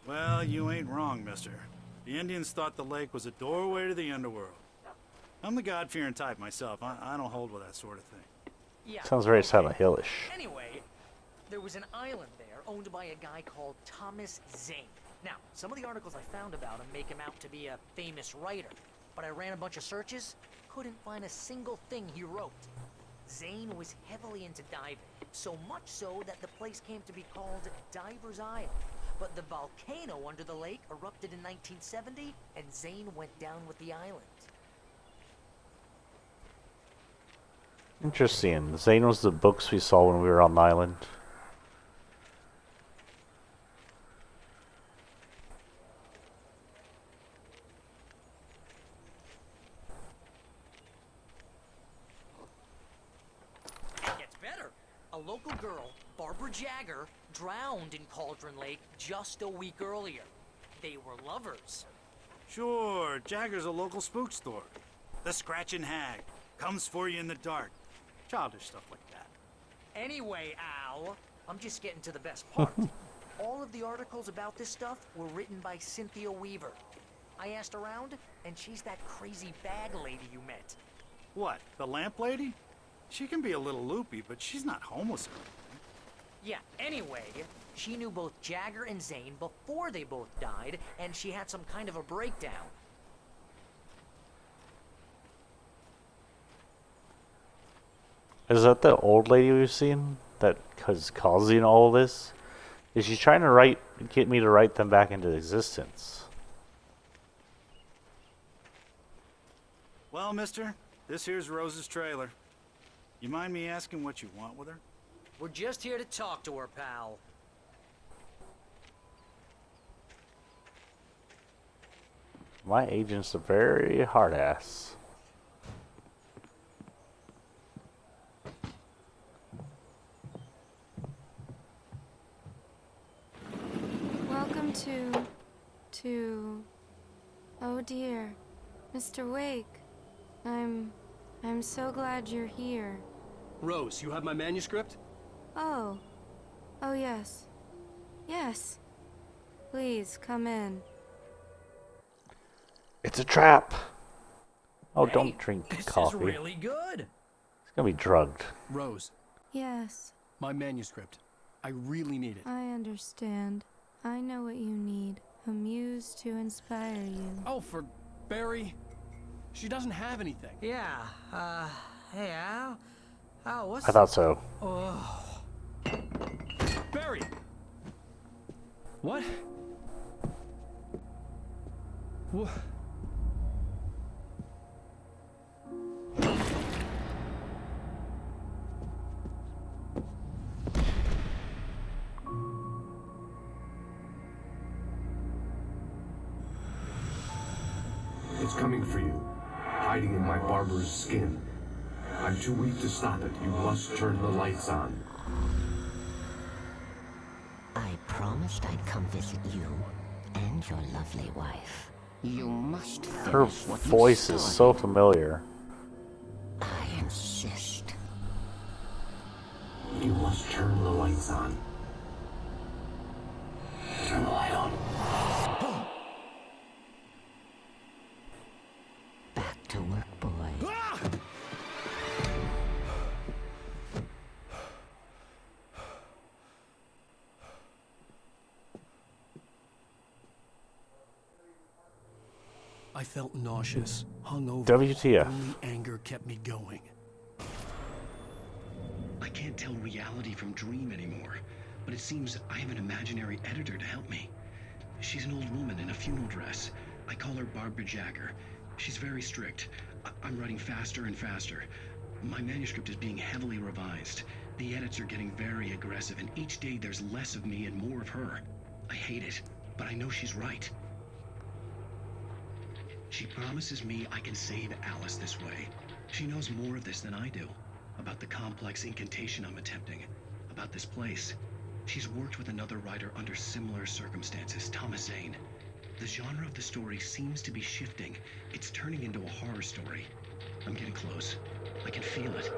Well, you ain't wrong, mister. The Indians thought the lake was a doorway to the underworld. I'm the God-fearing type myself. I don't hold with that sort of thing. Yeah. Sounds very okay. Silent Hillish. Anyway, there was an island there owned by a guy called Thomas Zane. Now, some of the articles I found about him make him out to be a famous writer, but I ran a bunch of searches, couldn't find a single thing he wrote. Zane was heavily into diving, so much so that the place came to be called Diver's Isle. But the volcano under the lake erupted in 1970, and Zane went down with the island. Interesting. Zane was the books we saw when we were on the island. It gets better. A local girl, Barbara Jagger, drowned in Cauldron Lake just a week earlier. They were lovers. Sure, Jagger's a local spook store. The Scratching Hag. Comes for you in the dark. Childish stuff like that. Anyway, Al, I'm just getting to the best part. All of the articles about this stuff were written by Cynthia Weaver. I asked around, and she's that crazy bag lady you met. What, the lamp lady? She can be a little loopy, but she's not homeless or anything. Yeah, anyway, she knew both Jagger and Zane before they both died, and she had some kind of a breakdown. Is that the old lady we've seen that is causing all of this? Is she trying to get me to write them back into existence? Well, mister, this here's Rose's trailer. You mind me asking what you want with her? We're just here to talk to her, pal. My agent's a very hard ass. Welcome to... Oh dear. Mr. Wake. I'm so glad you're here. Rose, you have my manuscript? Oh. Oh, yes. Yes. Please, come in. It's a trap! Oh, Hey, don't drink this coffee. is really good. It's gonna be drugged. Rose, Yes, my manuscript. I really need it. I understand. I know what you need. A muse to inspire you. Oh, for Barry. She doesn't have anything. Yeah, hey, Al? Al, what's... I thought so. Oh. Barry! What? What? It's coming for you, hiding in my barber's skin. I'm too weak to stop it. You must turn the lights on. I promised I'd come visit you and your lovely wife. You must Her finish what voice you is started. so familiar. I insist. You must turn the lights on. Turn the light on. Back to work, boy. I felt nauseous, hungover. WTF. Only anger kept me going. I can't tell reality from dream anymore, but it seems I have an imaginary editor to help me. She's an old woman in a funeral dress. I call her Barbara Jagger. She's very strict. I'm writing faster and faster. My manuscript is being heavily revised. The edits are getting very aggressive, and each day there's less of me and more of her. I hate it, but I know she's right. She promises me I can save Alice this way. She knows more of this than I do. About the complex incantation I'm attempting. About this place. She's worked with another writer under similar circumstances, Thomas Zane. The genre of the story seems to be shifting. It's turning into a horror story. I'm getting close. I can feel it.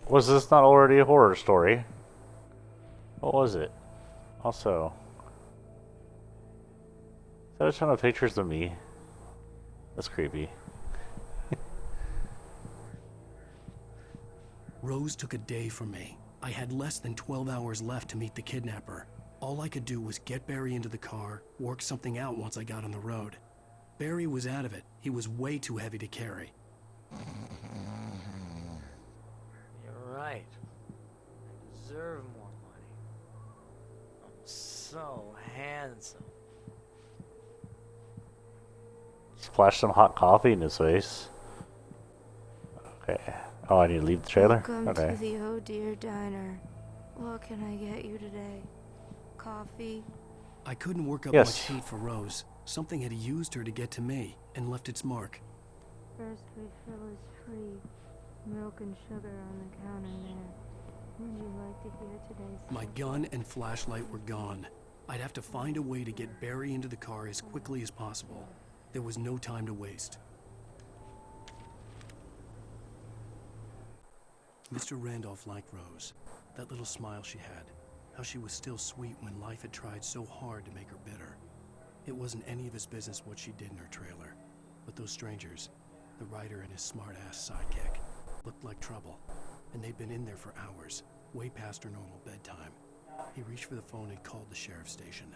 Was this not already a horror story? What was it? Also, is that a ton of pictures of me? That's creepy. Rose took a day from me. I had less than 12 hours left to meet the kidnapper. All I could do was get Barry into the car, work something out once I got on the road. Barry was out of it. He was way too heavy to carry. You're right. I deserve more money. I'm so handsome. Splash some hot coffee in his face. Okay. Oh, I need to leave the trailer? Welcome Okay. to the Oh Dear Diner. What can I get you today? Coffee? I couldn't work up Yes. much hate for Rose. Something had used her to get to me and left its mark. First refill is free. Milk and sugar on the counter there. Would you like to hear today's... My gun and flashlight were gone. I'd have to find a way to get Barry into the car as quickly as possible. There was no time to waste. Mr. Randolph liked Rose. That little smile she had. How she was still sweet when life had tried so hard to make her bitter. It wasn't any of his business what she did in her trailer. But those strangers, the writer and his smart-ass sidekick, looked like trouble. And they'd been in there for hours, way past her normal bedtime. He reached for the phone and called the sheriff's station.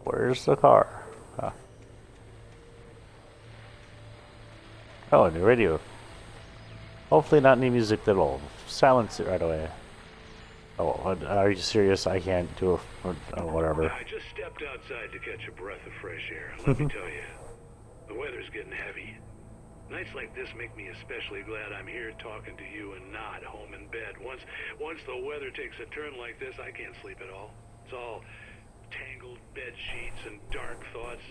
Where's the car? Huh. Oh, a new radio. Hopefully not any music that will silence it right away. Oh, are you serious? I can't do whatever. I just stepped outside to catch a breath of fresh air. Let me tell you, the weather's getting heavy. Nights like this make me especially glad I'm here talking to you and not home in bed. Once the weather takes a turn like this, I can't sleep at all. It's all tangled bed sheets and dark thoughts,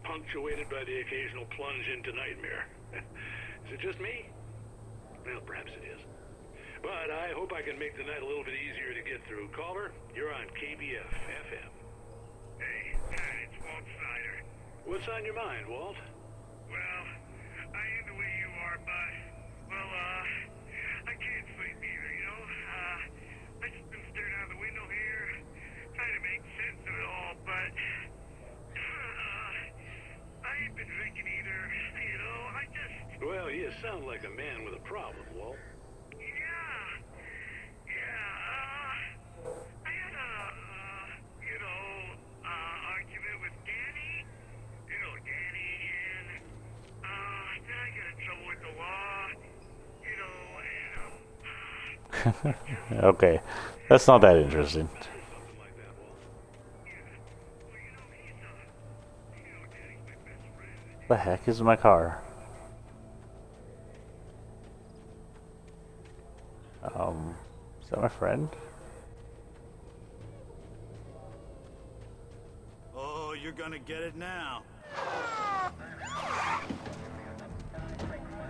punctuated by the occasional plunge into nightmare. Is it just me? Well, perhaps it is. But I hope I can make the night a little bit easier to get through. Caller, you're on KBF FM. Hey, it's Walt Snyder. What's on your mind, Walt? Well, I am the way you are, but, well, I can't sleep either, you know? I just been staring out the window here, trying to make sense of it all, but, I ain't been drinking either, you know? I just... Well, you sound like a man with a problem, Walt. I had a, argument with Danny. You know Danny, and, then I got in trouble with the law, and, Okay, that's not that interesting. The heck is my car? Is that my friend? Oh, you're gonna get it now.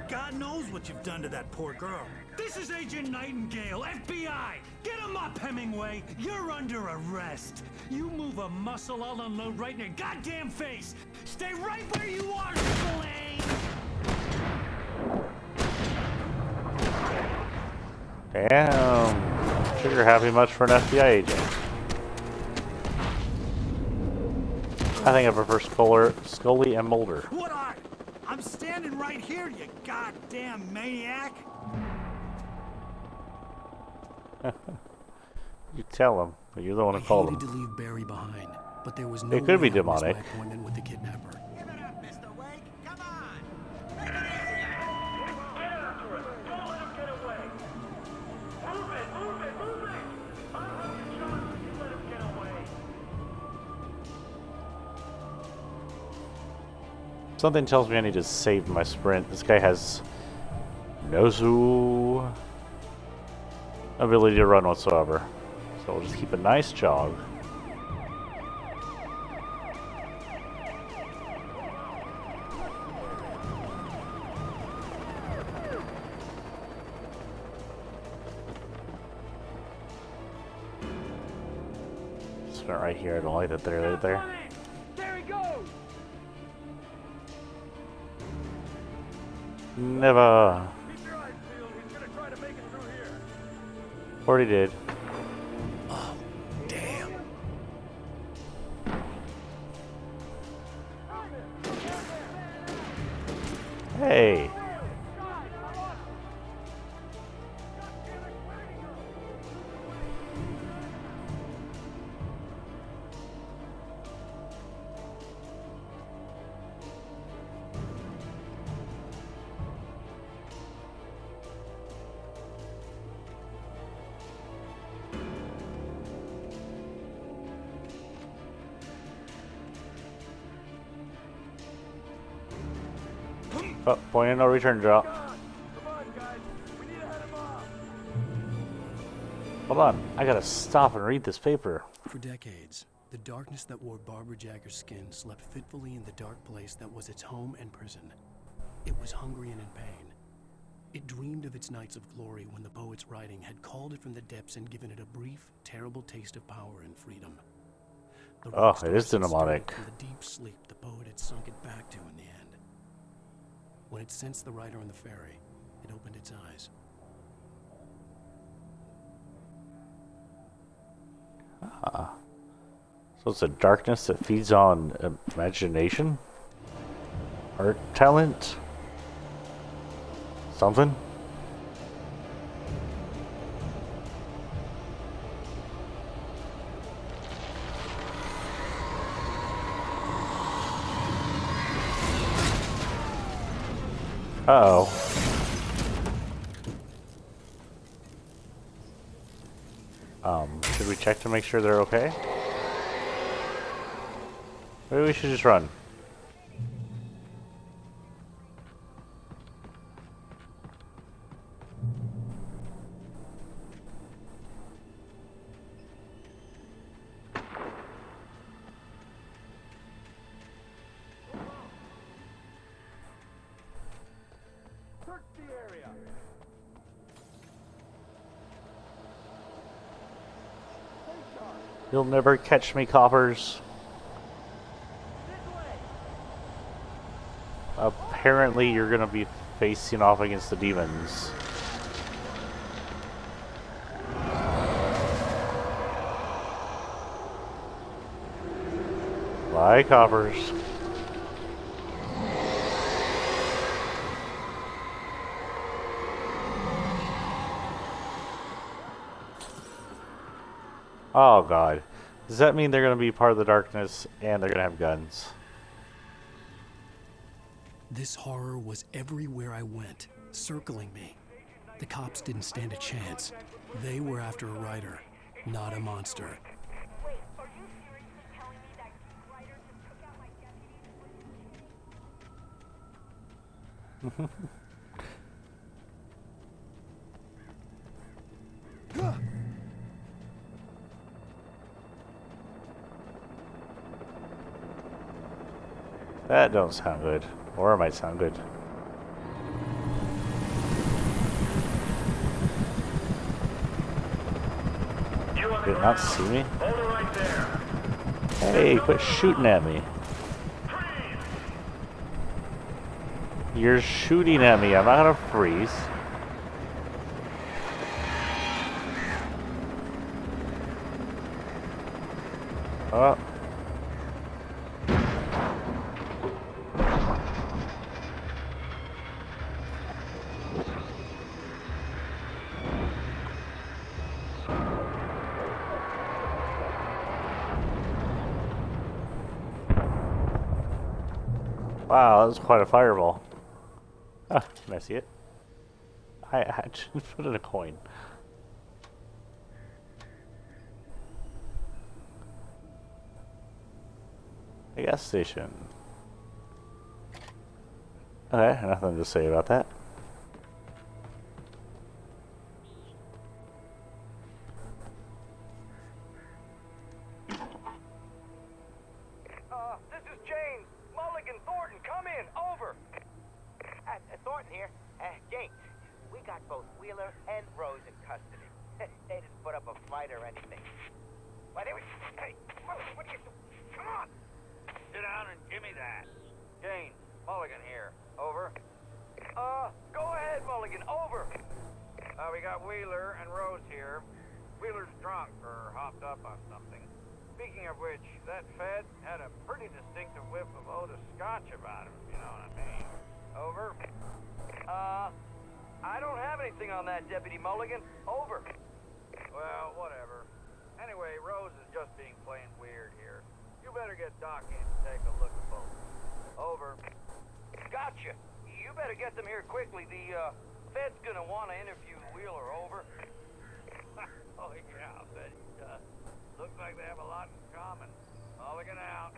God knows what you've done to that poor girl. This is Agent Nightingale, FBI! Get him up, Hemingway! You're under arrest! You move a muscle, I'll unload right in your goddamn face! Stay right where you are, Slane! Damn. Sure you're happy much for an FBI agent. I think I prefer Scully and Mulder. What are? I'm standing right here, you goddamn maniac! You tell him, but you're the one who I called hated him. to leave Barry behind, but there was no It could be way I'd miss my demonic. appointment with the kidnapper. Give it up, Mr. Wake! Come on! Get after it! Don't let him get away! Move it! Move it! Move it! I'll have you shot if you let him get away! Something tells me I need to save my sprint. This guy has no ability to run whatsoever. So we'll just keep a nice jog. Start right here. I don't like that they're right there. There he goes! Never. Keep your eyes peeled. He's gonna try to make it through here. Already did. Oh, damn. Hey. Oh, point of no return drop. Hold on, I gotta stop and read this paper. For decades, the darkness that wore Barbara Jagger's skin slept fitfully in the dark place that was its home and prison. It was hungry and in pain. It dreamed of its nights of glory when the poet's writing had called it from the depths and given it a brief, terrible taste of power and freedom. Oh, it is cinematic. From the deep sleep the poet had sunk it back to in the end. When it sensed the writer on the ferry, it opened its eyes. Ah. So it's a darkness that feeds on imagination? Art talent? Something? Uh-oh. Should we check to make sure they're okay? Maybe we should just run. You'll never catch me, coppers. Apparently you're gonna be facing off against the demons. Bye, coppers. Oh god. Does that mean they're going to be part of the darkness and they're going to have guns? This horror was everywhere I went, circling me. The cops didn't stand a chance. They were after a writer, not a monster. Wait, are you seriously telling me that geek writer just took out my deputies? That don't sound good. Or it might sound good. Did not see me? Hey, quit shooting at me. You're shooting at me. I'm not gonna freeze. Oh. Wow, that was quite a fireball. Ah, can I see it? I actually put in a coin. A gas station. Okay, nothing to say about that. This is James. Mulligan, Thornton, come in. Over. Thornton here. James, we got both Wheeler and Rose in custody. They didn't put up a fight or anything. Why, they were... Hey, what are you... Come on! Sit down and give me that. James, Mulligan here. Over. Go ahead, Mulligan. Over. We got Wheeler and Rose here. Wheeler's drunk or hopped up on something. Speaking of which, that Fed had a pretty distinctive whiff of Otis Scotch about him, if you know what I mean. Over. I don't have anything on that, Deputy Mulligan. Over. Well, whatever. Anyway, Rose is just being plain weird here. You better get Doc in to take a look at both. Over. Gotcha. You better get them here quickly. The Fed's gonna want to interview Wheeler. Over. Oh yeah, I bet he does. Looks like they have a lot in common. Mulligan out.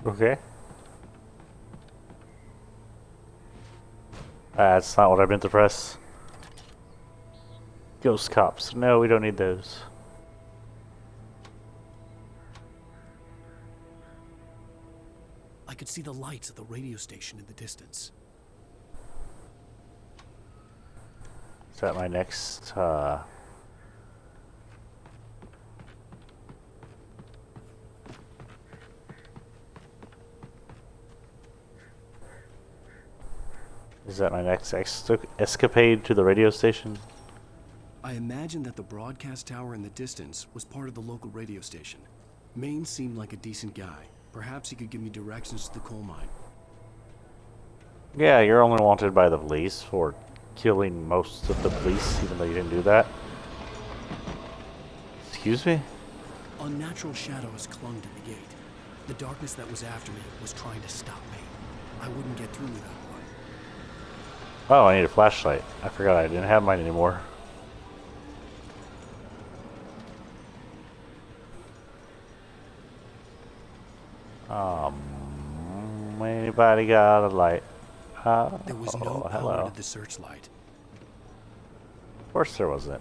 Okay. That's not what I meant to press. Ghost cops. No, we don't need those. I could see the lights of the radio station in the distance. Is that my next, Is that my next escapade to the radio station? I imagined that the broadcast tower in the distance was part of the local radio station. Maine seemed like a decent guy. Perhaps he could give me directions to the coal mine. Yeah, you're only wanted by the police for killing most of the police, even though you didn't do that. Excuse me? Unnatural shadows clung to the gate. The darkness that was after me was trying to stop me. I wouldn't get through without one. Oh, I need a flashlight. I forgot I didn't have mine anymore. Anybody got a light? There was no power to the searchlight. Of course there wasn't.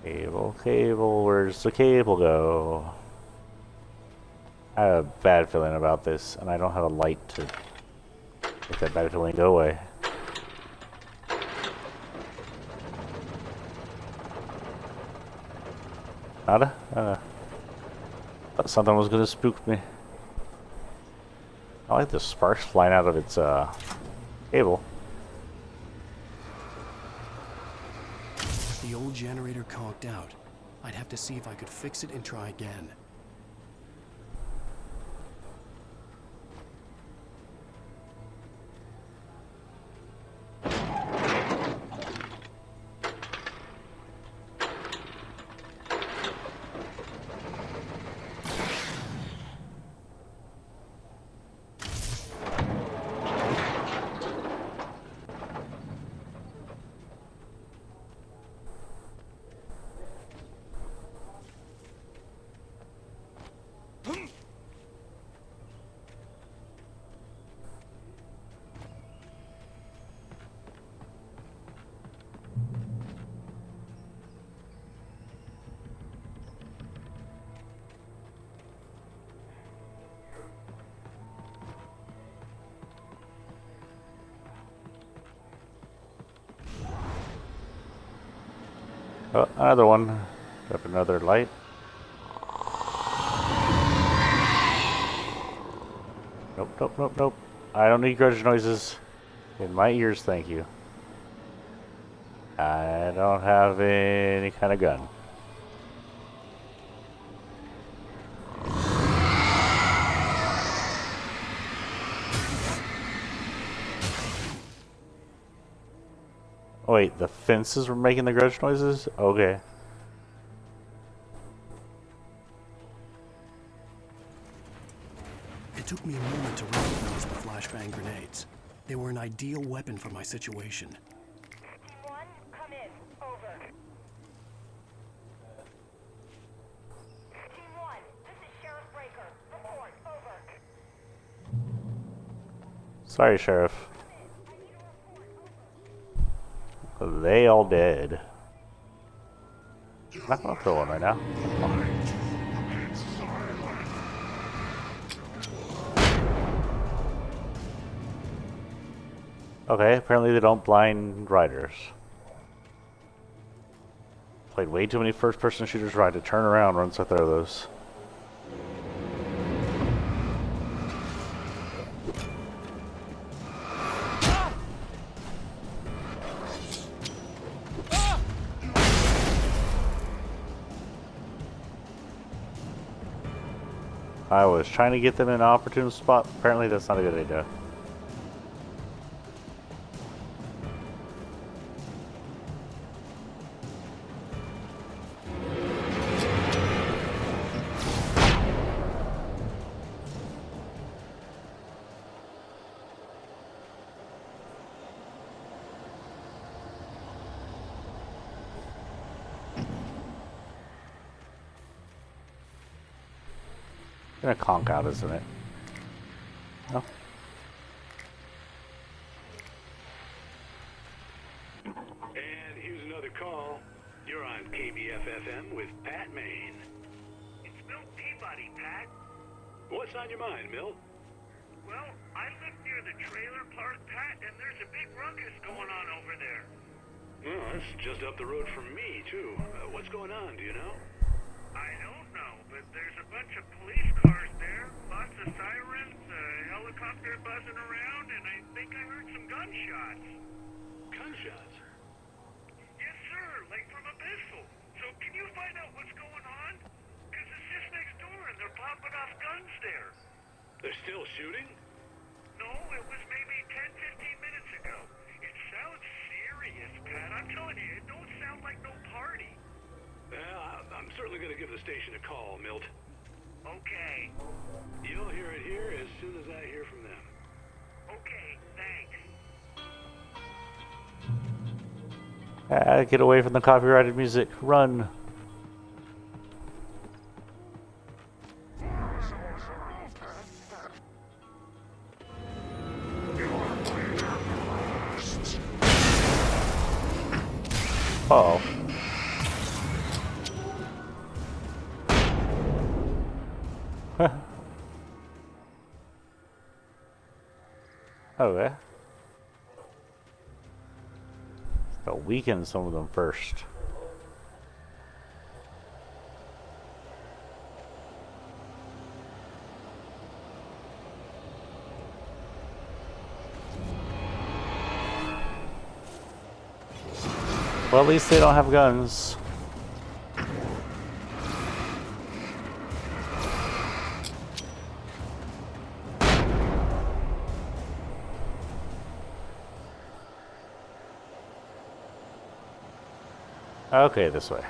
Cable, where's the cable go? I have a bad feeling about this, and I don't have a light to make that bad feeling go away. Nada? Thought something was gonna spook me. I like the sparks flying out of its cable. The old generator conked out. I'd have to see if I could fix it and try again. Oh, another one. Up another light. Nope, nope, nope, nope. I don't need grudge noises in my ears, thank you. I don't have any kind of gun. Oh, wait, the fences were making the grudge noises? Okay. It took me a moment to recognize the flashbang grenades. They were an ideal weapon for my situation. Team 1, come in. Over. Team 1, this is Sheriff Breaker. Report. Over. Sorry, Sheriff. They all dead. I'm not gonna throw one right now. Okay, apparently they don't blind riders. Played way too many first-person shooters right to turn around once I throw those. I was trying to get them in an opportune spot. Apparently that's not a good idea. Gonna conk out, isn't it? No. And here's another call. You're on KBFFM with Pat Maine. It's Milt Peabody, Pat. What's on your mind, Milt? Well, I live near the trailer park, Pat, and there's a big ruckus going on over there. Well, that's just up the road from me, too. What's going on, do you know? I don't know, but there's a bunch of police cars there, lots of sirens, a helicopter buzzing around, and I think I heard some gunshots. Gunshots? Yes, sir, like from a pistol. So can you find out what's going on? Because it's just next door and they're popping off guns there. They're still shooting? No, it was maybe 10, 15 minutes ago. It sounds serious, Pat. I'm telling you, it don't sound like no party. Well, I'm certainly going to give the station a call, Milt. Okay. You'll hear it here as soon as I hear from them. Okay, thanks. Get away from the copyrighted music. Run. Uh-oh. Okay. Gotta weaken some of them first. Well, at least they don't have guns. Okay, this way.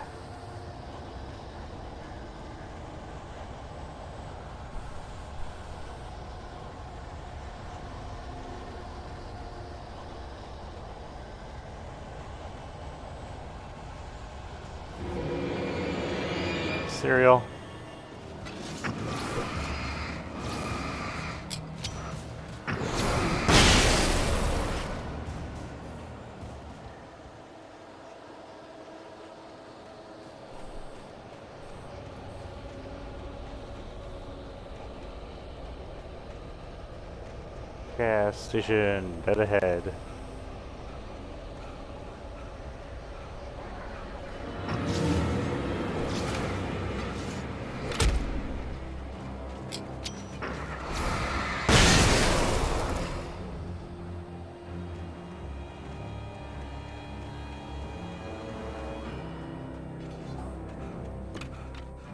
Cereal. Gas station, dead ahead.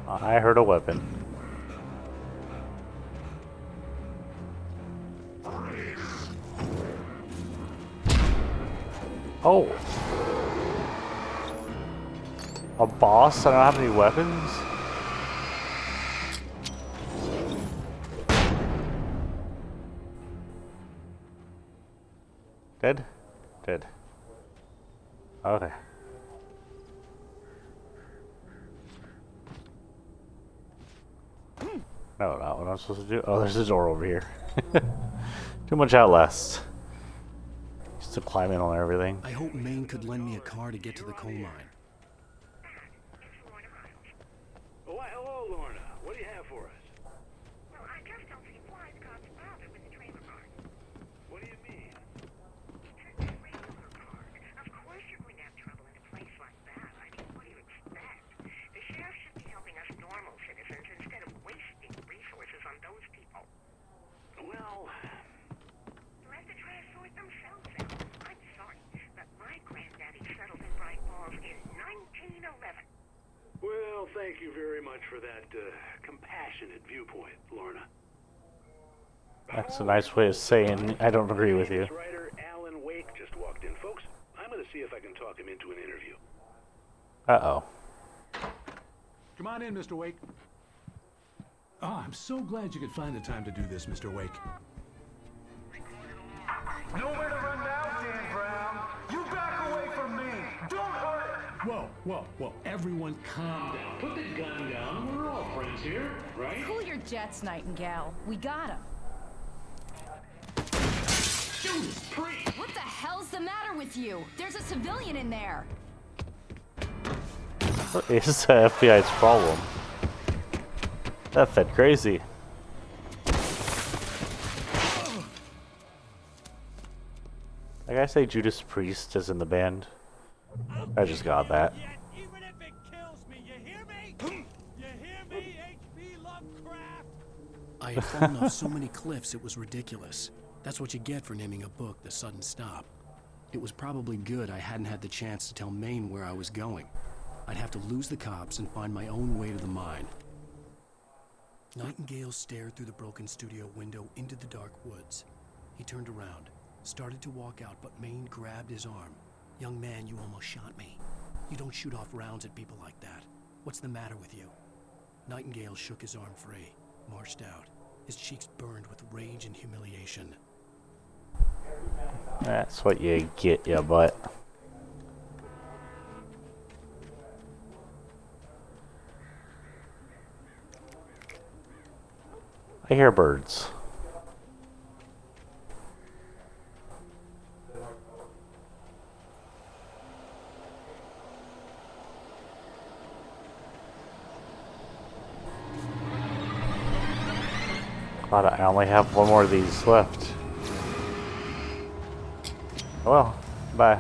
I heard a weapon. Oh. A boss? I don't have any weapons? Dead? Dead. Okay. No, not what I'm supposed to do. Oh, there's a door over here. Too much Outlast. Just to climb in on everything. I hope Maine could lend me a car to get to the coal mine. Why, hello, Lorna. What do you have for us? Well, I just don't see why the cops bothered with the trailer park. What do you mean? It's a trailer park. Of course you're going to have trouble in a place like that. I mean, what do you expect? The sheriff should be helping us normal citizens instead of wasting resources on those people. Well, Let the trash sort themselves out. I'm sorry, but my granddaddy settled in Bright Falls in 1911. well, thank you very much for that, compassion. passionate viewpoint, Lorna. That's a nice way of saying I don't agree with you. Writer Alan Wake just walked in, folks. I'm going to see if I can talk him into an interview. Uh-oh. Come on in, Mr. Wake. Oh, I'm so glad you could find the time to do this, Mr. Wake. Nowhere to run now, Dan Brown. You back away from me. Don't hurt it. Whoa. Everyone calm down. Put the gun down. We're all friends here, right? Cool your jets, Nightingale. We got him. Judas Priest! What the hell's the matter with you? There's a civilian in there. What is the FBI's problem? That fed crazy. Like I say, Judas Priest is in the band. I just got that. Even if it kills me, you hear me? You hear me, H.P. Lovecraft? I had fallen off so many cliffs it was ridiculous. That's what you get for naming a book The Sudden Stop. It was probably good I hadn't had the chance to tell Maine where I was going. I'd have to lose the cops and find my own way to the mine. Nightingale stared through the broken studio window into the dark woods. He turned around, started to walk out, but Maine grabbed his arm. "Young man, you almost shot me. You don't shoot off rounds at people like that. What's the matter with you?" Nightingale shook his arm free, marched out. His cheeks burned with rage and humiliation. That's what you get, ya butt. I hear birds. God, I only have one more of these left. Well, bye.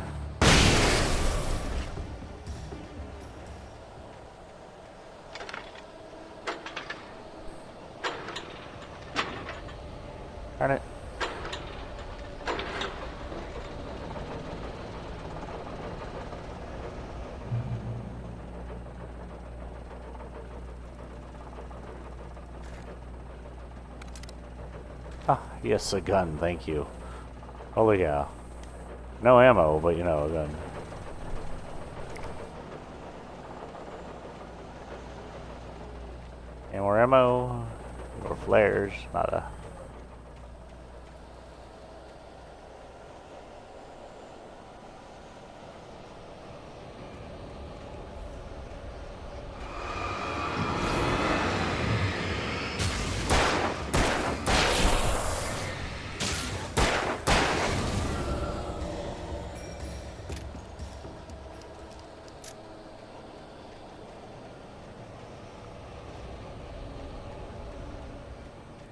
Darn it. Ah, yes, a gun, thank you. Holy cow. No ammo, but you know, a gun. And more ammo, more flares, not a...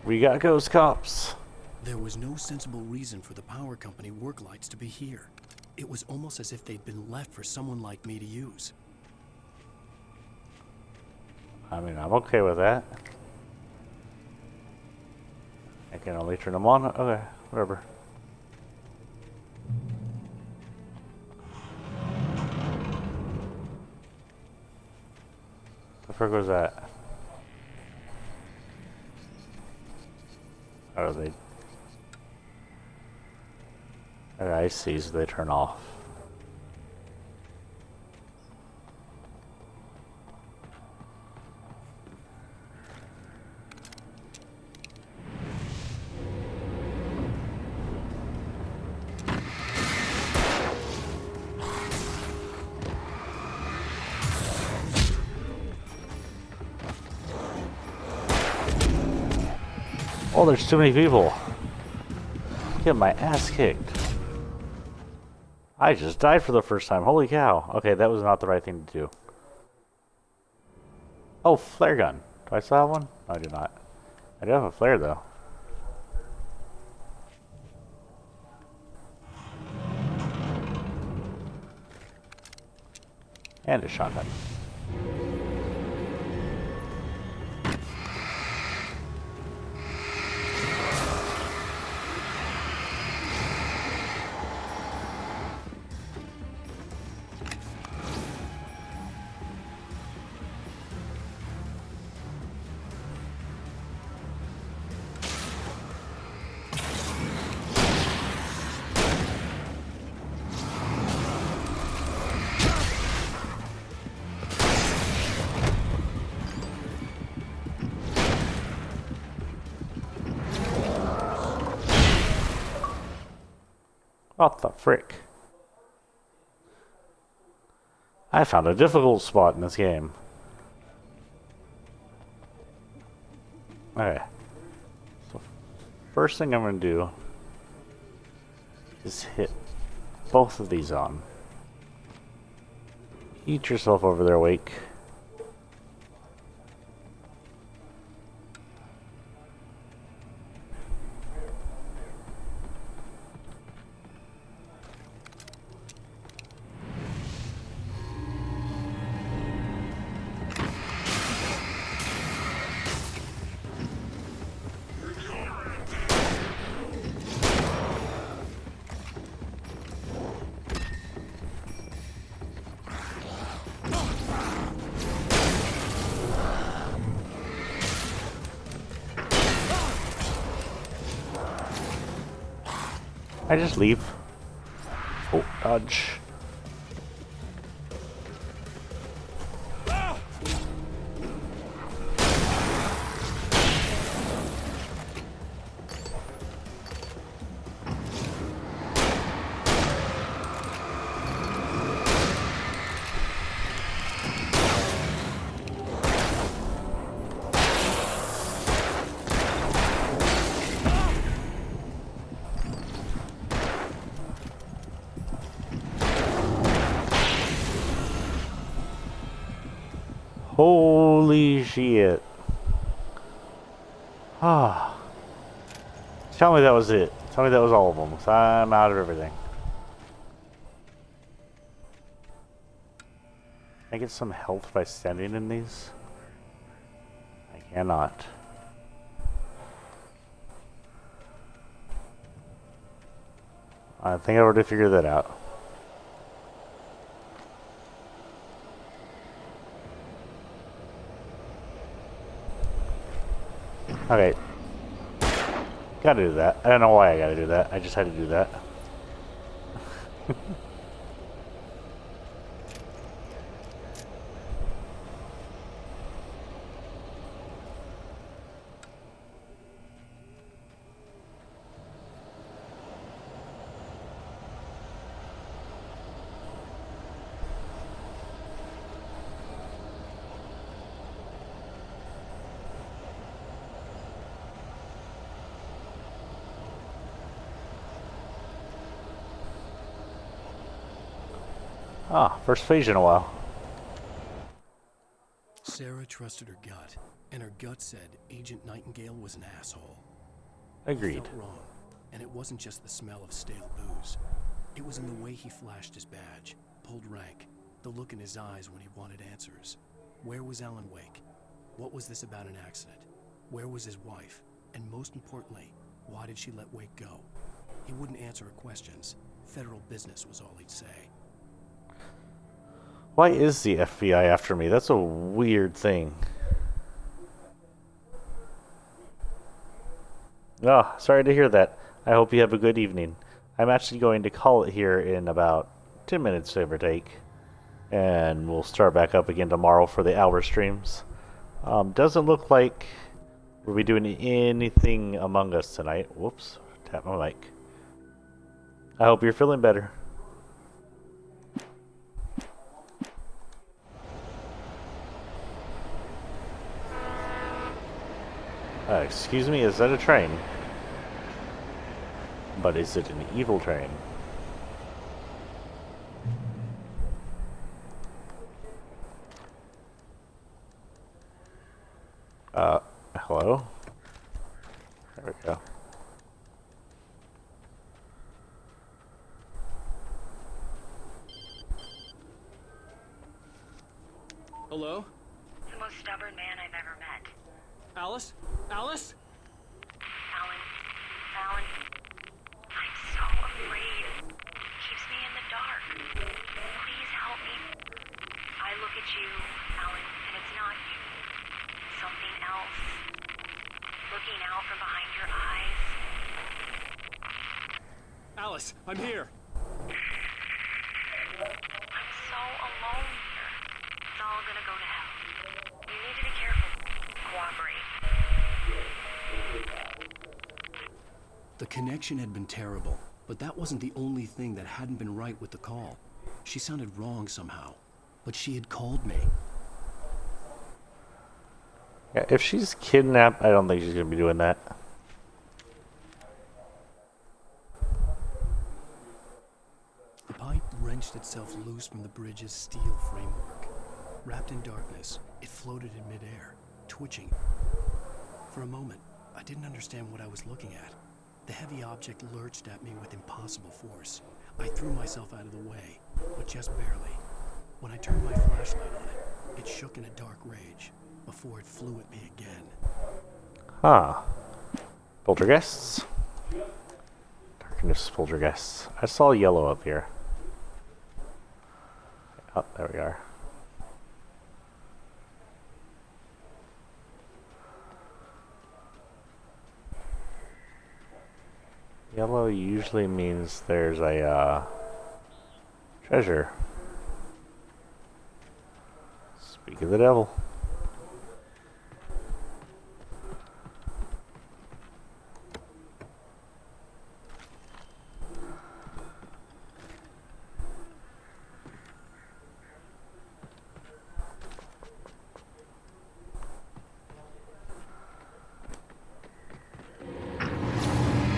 We got ghost cops. There was no sensible reason for the power company work lights to be here. It was almost as if they'd been left for someone like me to use. I mean, I'm okay with that. I can only turn them on? Okay, whatever. The frick was that? Oh, they... Okay, I see, so they turn off. Oh, there's too many people. Get my ass kicked. I just died for the first time. Holy cow. Okay, that was not the right thing to do. Oh, flare gun. Do I still have one? No, I do not. I do have a flare, though. And a shotgun. What the frick? I found a difficult spot in this game. Okay. So first thing I'm going to do is hit both of these on. Eat yourself over there, Wake. I just leave. Oh, dodge. Holy shit. Ah. Tell me that was it. Tell me that was all of them, 'cause I'm out of everything. Can I get some health by standing in these? I cannot. I think I already figured that out. Okay. Gotta do that. I don't know why I gotta do that. I just had to do that. Ah, first phase in a while. Sarah trusted her gut, and her gut said Agent Nightingale was an asshole. Agreed. He felt wrong, and it wasn't just the smell of stale booze. It was in the way he flashed his badge, pulled rank, the look in his eyes when he wanted answers. Where was Alan Wake? What was this about an accident? Where was his wife? And most importantly, why did she let Wake go? He wouldn't answer her questions. Federal business was all he'd say. Why is the FBI after me? That's a weird thing. Ah, sorry to hear that. I hope you have a good evening. I'm actually going to call it here in about 10 minutes, give or take. And we'll start back up again tomorrow for the hour streams. Doesn't look like we'll be doing anything Among Us tonight. Whoops, tap my mic. I hope you're feeling better. Excuse me, is that a train? But is it an evil train? Hello? There we go. Hello? The most stubborn man I've ever met. Alice? Alice? Alan, I'm so afraid. It keeps me in the dark. Please help me. I look at you, Alan, and it's not you. Something else. Looking out from behind your eyes. Alice, I'm here. I'm so alone here. It's all gonna go to hell. You need to be careful. Cooperate. The connection had been terrible, But that wasn't the only thing that hadn't been right with the call. She sounded wrong somehow, but she had called me. Yeah, if she's kidnapped, I don't think she's gonna be doing that. The pipe wrenched itself loose from the bridge's steel framework. Wrapped in darkness, it floated in midair, twitching. For a moment, I didn't understand what I was looking at. The heavy object lurched at me with impossible force. I threw myself out of the way, but just barely. When I turned my flashlight on it, it shook in a dark rage before it flew at me again. Huh. Poltergeists? Darkness poltergeists. I saw yellow up here. Oh, there we are. Yellow usually means there's a treasure. Speak of the devil.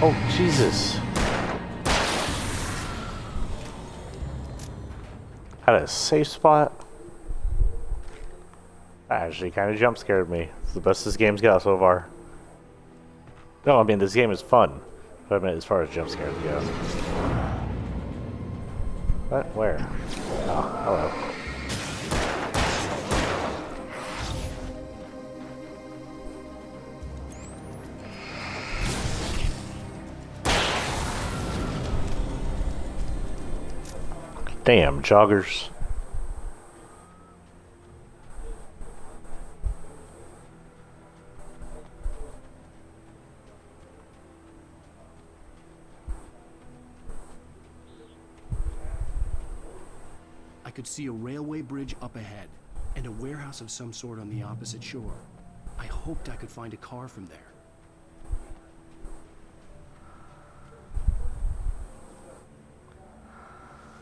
Oh, Jesus. Had a safe spot. That actually kind of jump scared me. It's the best this game's got so far. No, I mean, this game is fun. But I mean, as far as jump scares go. What? Where? Oh, hello. Damn, joggers. I could see a railway bridge up ahead, and a warehouse of some sort on the opposite shore. I hoped I could find a car from there.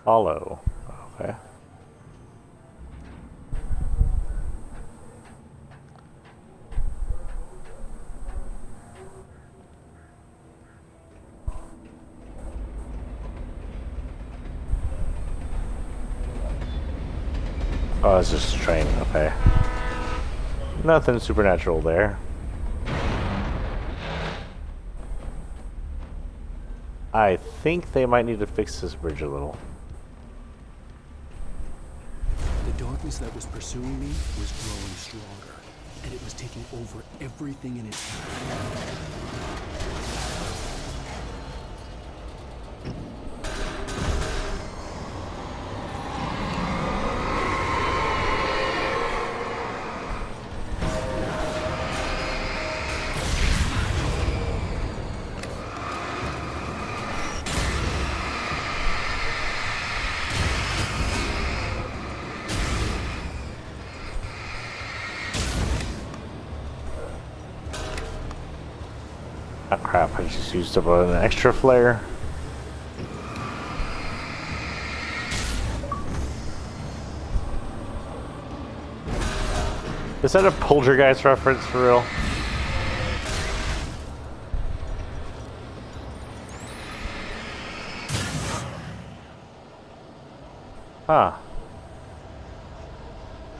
Follow. Okay. Oh, it's just a train. Okay. Nothing supernatural there. I think they might need to fix this bridge a little. The darkness that was pursuing me was growing stronger, and it was taking over everything in its path. Oh crap, I just used up an extra flare. Is that a Poltergeist reference for real? Huh.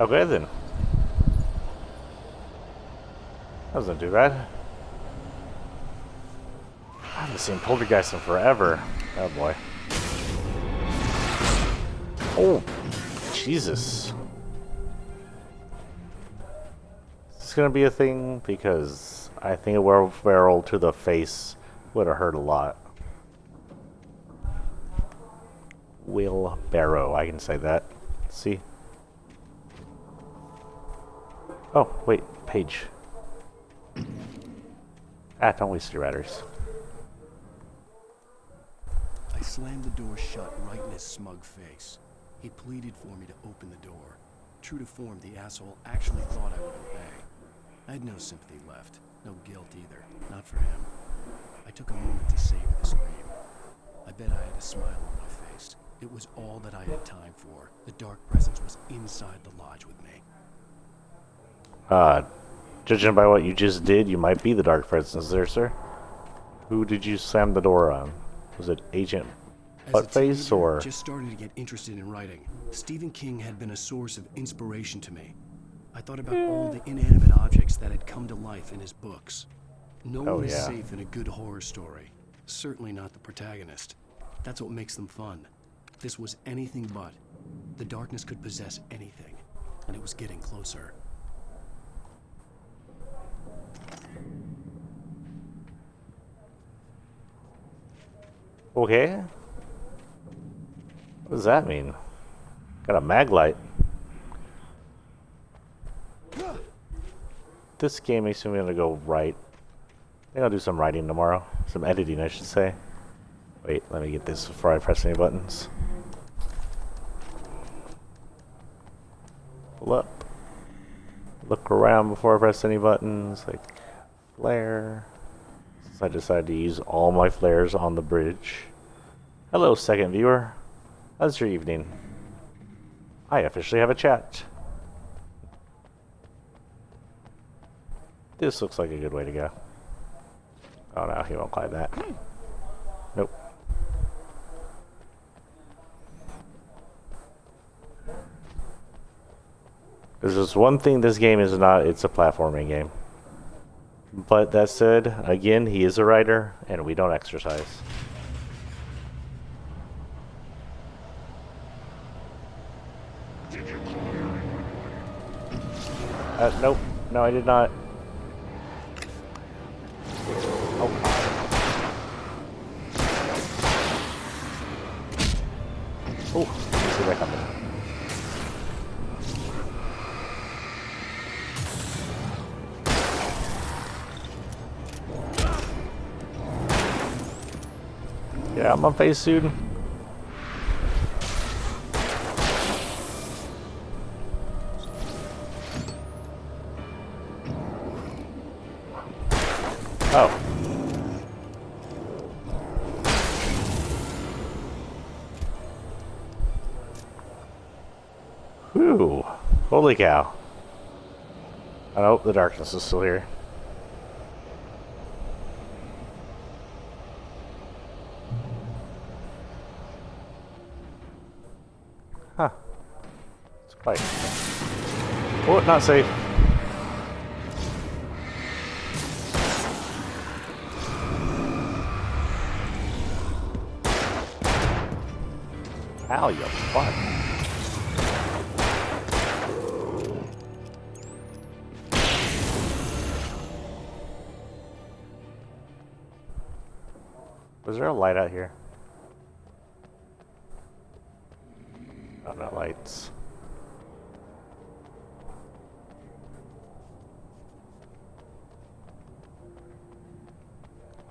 Okay then. That wasn't too bad. I haven't seen Poltergeist in forever. Oh boy. Oh, Jesus. Is this gonna be a thing? Because I think a werewolf barrel to the face would have hurt a lot. Wheelbarrow, I can say that. See? Oh, wait, page. Ah, don't waste your batteries. I slammed the door shut right in his smug face. He pleaded for me to open the door. True to form, the asshole actually thought I would obey. I had no sympathy left, no guilt either, not for him. I took a moment to savor the scream. I bet I had a smile on my face. It was all that I had time for. The dark presence was inside the lodge with me. Judging by what you just did, you might be the dark presence there, sir. Who did you slam the door on? Was it Agent Buttface or... Just starting to get interested in writing. Stephen King had been a source of inspiration to me. I thought about all the inanimate objects that had come to life in his books. No one is safe in a good horror story. Certainly not the protagonist. That's what makes them fun. This was anything but. The darkness could possess anything, and it was getting closer. Okay. What does that mean? Got a mag light. This game makes me want to go right. I think I'll do some writing tomorrow. Some editing, I should say. Wait, let me get this before I press any buttons. Pull up. Look around before I press any buttons. Like, flare. Since I decided to use all my flares on the bridge. Hello, second viewer. How's your evening? I officially have a chat. This looks like a good way to go. Oh no, he won't climb that. Nope. There's just one thing this game is not, it's a platforming game. But that said, again, he is a writer, and we don't exercise. Nope. No, I did not. Oh. Oh, let's see that coming. Yeah, I'm on face soon. Oh. Whew. Holy cow. I hope the darkness is still here. Huh. It's quite. Oh, not safe. Ow, you fuck. Was there a light out here? Oh, no lights.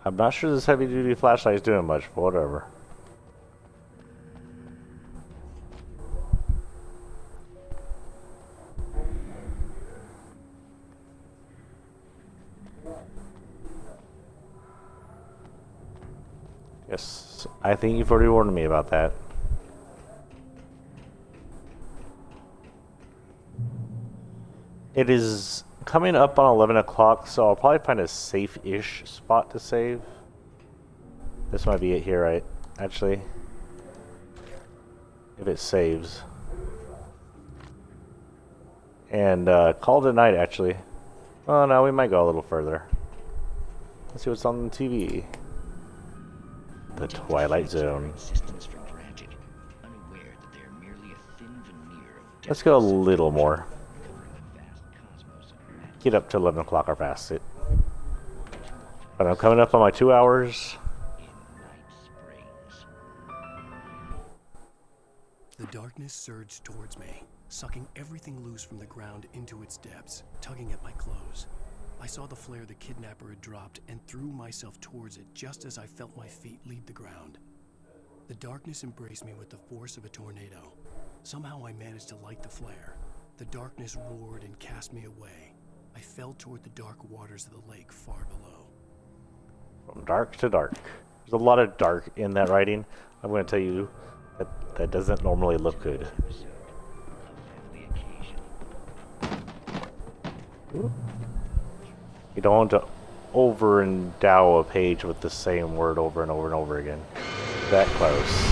I'm not sure this heavy duty flashlight is doing much, but whatever. Yes, I think you've already warned me about that. It is coming up on 11 o'clock, so I'll probably find a safe-ish spot to save. This might be it here, right? Actually. If it saves. And call it a night, actually. Oh no, we might go a little further. Let's see what's on the TV. The Twilight Zone. Let's go a little more. Get up to 11 o'clock or past it. But I'm coming up on my 2 hours. The darkness surged towards me, sucking everything loose from the ground into its depths, tugging at my clothes. I saw the flare the kidnapper had dropped and threw myself towards it just as I felt my feet leave the ground. The darkness embraced me with the force of a tornado. Somehow I managed to light the flare. The darkness roared and cast me away. I fell toward the dark waters of the lake far below. From dark to dark. There's a lot of dark in that writing. I'm going to tell you that that doesn't normally look good. You don't want to over-endow a page with the same word over and over and over again. That close.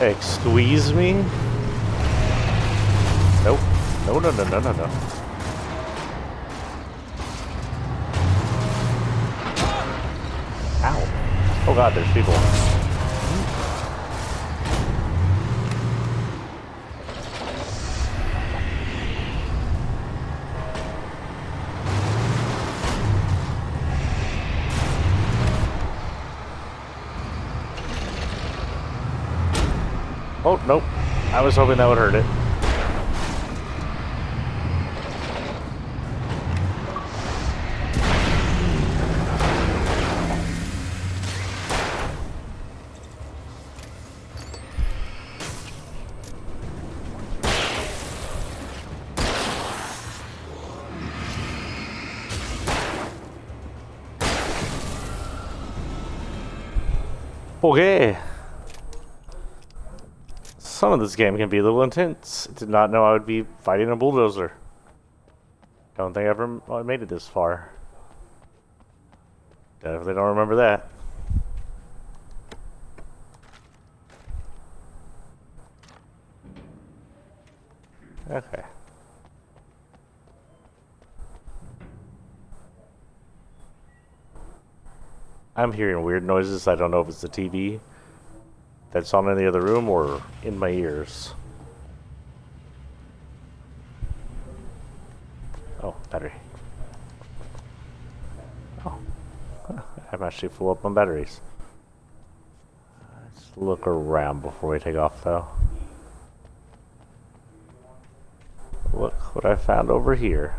Excuse me? Nope. No, no, no, no, no, no. Ow. Oh god, there's people. Oh, nope. I was hoping that would hurt it. Okay. Some of this game can be a little intense. Did not know I would be fighting a bulldozer. Don't think I ever made it this far. Definitely don't remember that. Okay. I'm hearing weird noises. I don't know if it's the TV that's on in the other room or in my ears. Oh, battery. Oh. I'm actually full up on batteries. Let's look around before we take off, though. Look what I found over here.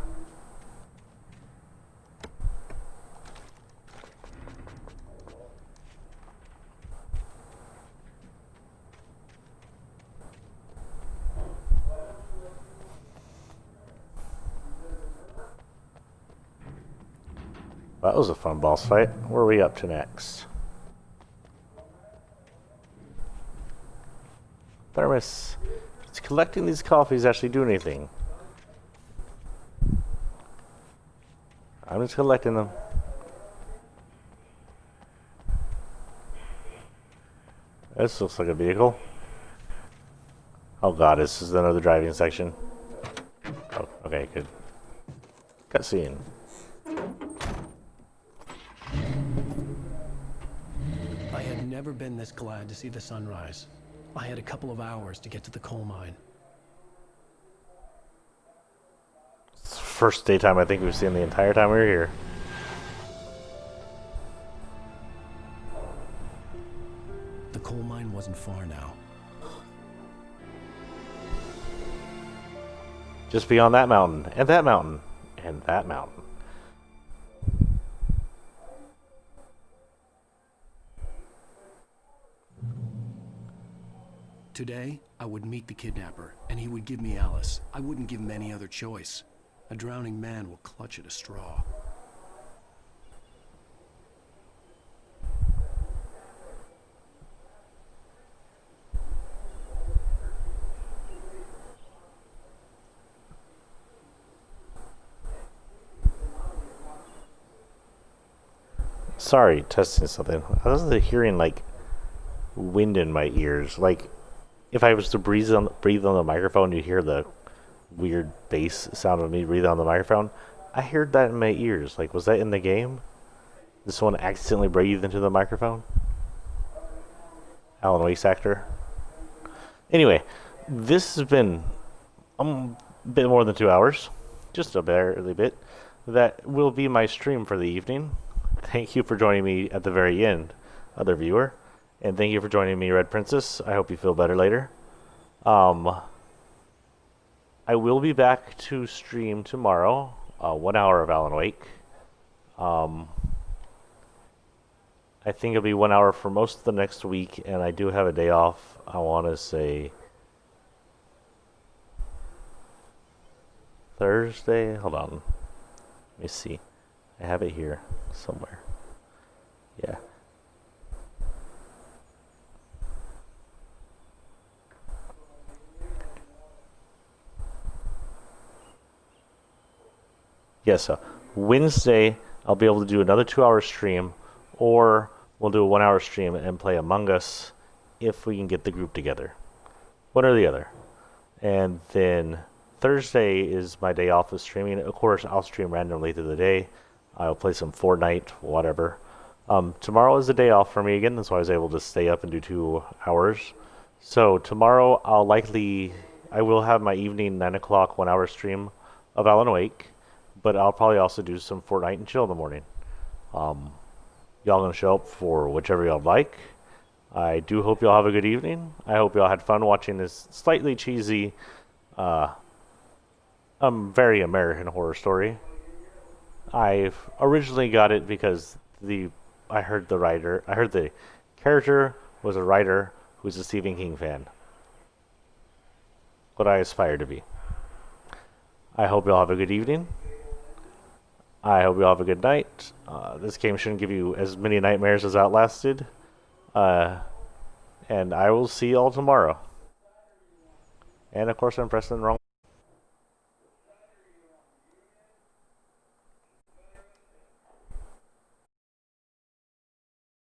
That was a fun boss fight. Where are we up to next? Thermos. Does collecting these coffees actually do anything? I'm just collecting them. This looks like a vehicle. Oh god, this is another driving section. Oh, okay, good. Cutscene. I had never been this glad to see the sunrise. I had a couple of hours to get to the coal mine. It's the first daytime I think we've seen the entire time we were here. The coal mine wasn't far now. Just beyond that mountain, and that mountain, and that mountain. Today, I would meet the kidnapper, and he would give me Alice. I wouldn't give him any other choice. A drowning man will clutch at a straw. Sorry, testing something. I was hearing like wind in my ears. Like if I was to breathe on the microphone, you hear the weird bass sound of me breathing on the microphone. I heard that in my ears. Like, was that in the game? Did someone accidentally breathe into the microphone? Alan Wake's actor. Anyway, this has been a bit more than 2 hours. Just a barely bit. That will be my stream for the evening. Thank you for joining me at the very end, other viewer. And thank you for joining me, Red Princess. I hope you feel better later. I will be back to stream tomorrow, 1 hour of Alan Wake. I think it'll be 1 hour for most of the next week, and I do have a day off. I want to say Thursday. Hold on. Let me see. I have it here somewhere. Yeah. Yeah, so Wednesday I'll be able to do another 2-hour stream, or we'll do a 1-hour stream and play Among Us if we can get the group together. One or the other. And then Thursday is my day off of streaming. Of course, I'll stream randomly through the day. I'll play some Fortnite, whatever. Tomorrow is the day off for me again. That's why I was able to stay up and do 2 hours. So tomorrow I will have my evening 9 o'clock 1-hour stream of Alan Wake, but I'll probably also do some Fortnite and chill in the morning. Y'all gonna show up for whichever y'all like. I do hope y'all have a good evening. I hope y'all had fun watching this slightly cheesy, very American horror story. I've originally got it because I heard the character was a writer who's a Stephen King fan. What I aspire to be. I hope y'all have a good evening. I hope y'all have a good night. This game shouldn't give you as many nightmares as Outlast did. And I will see y'all tomorrow. And of course I'm pressing the wrong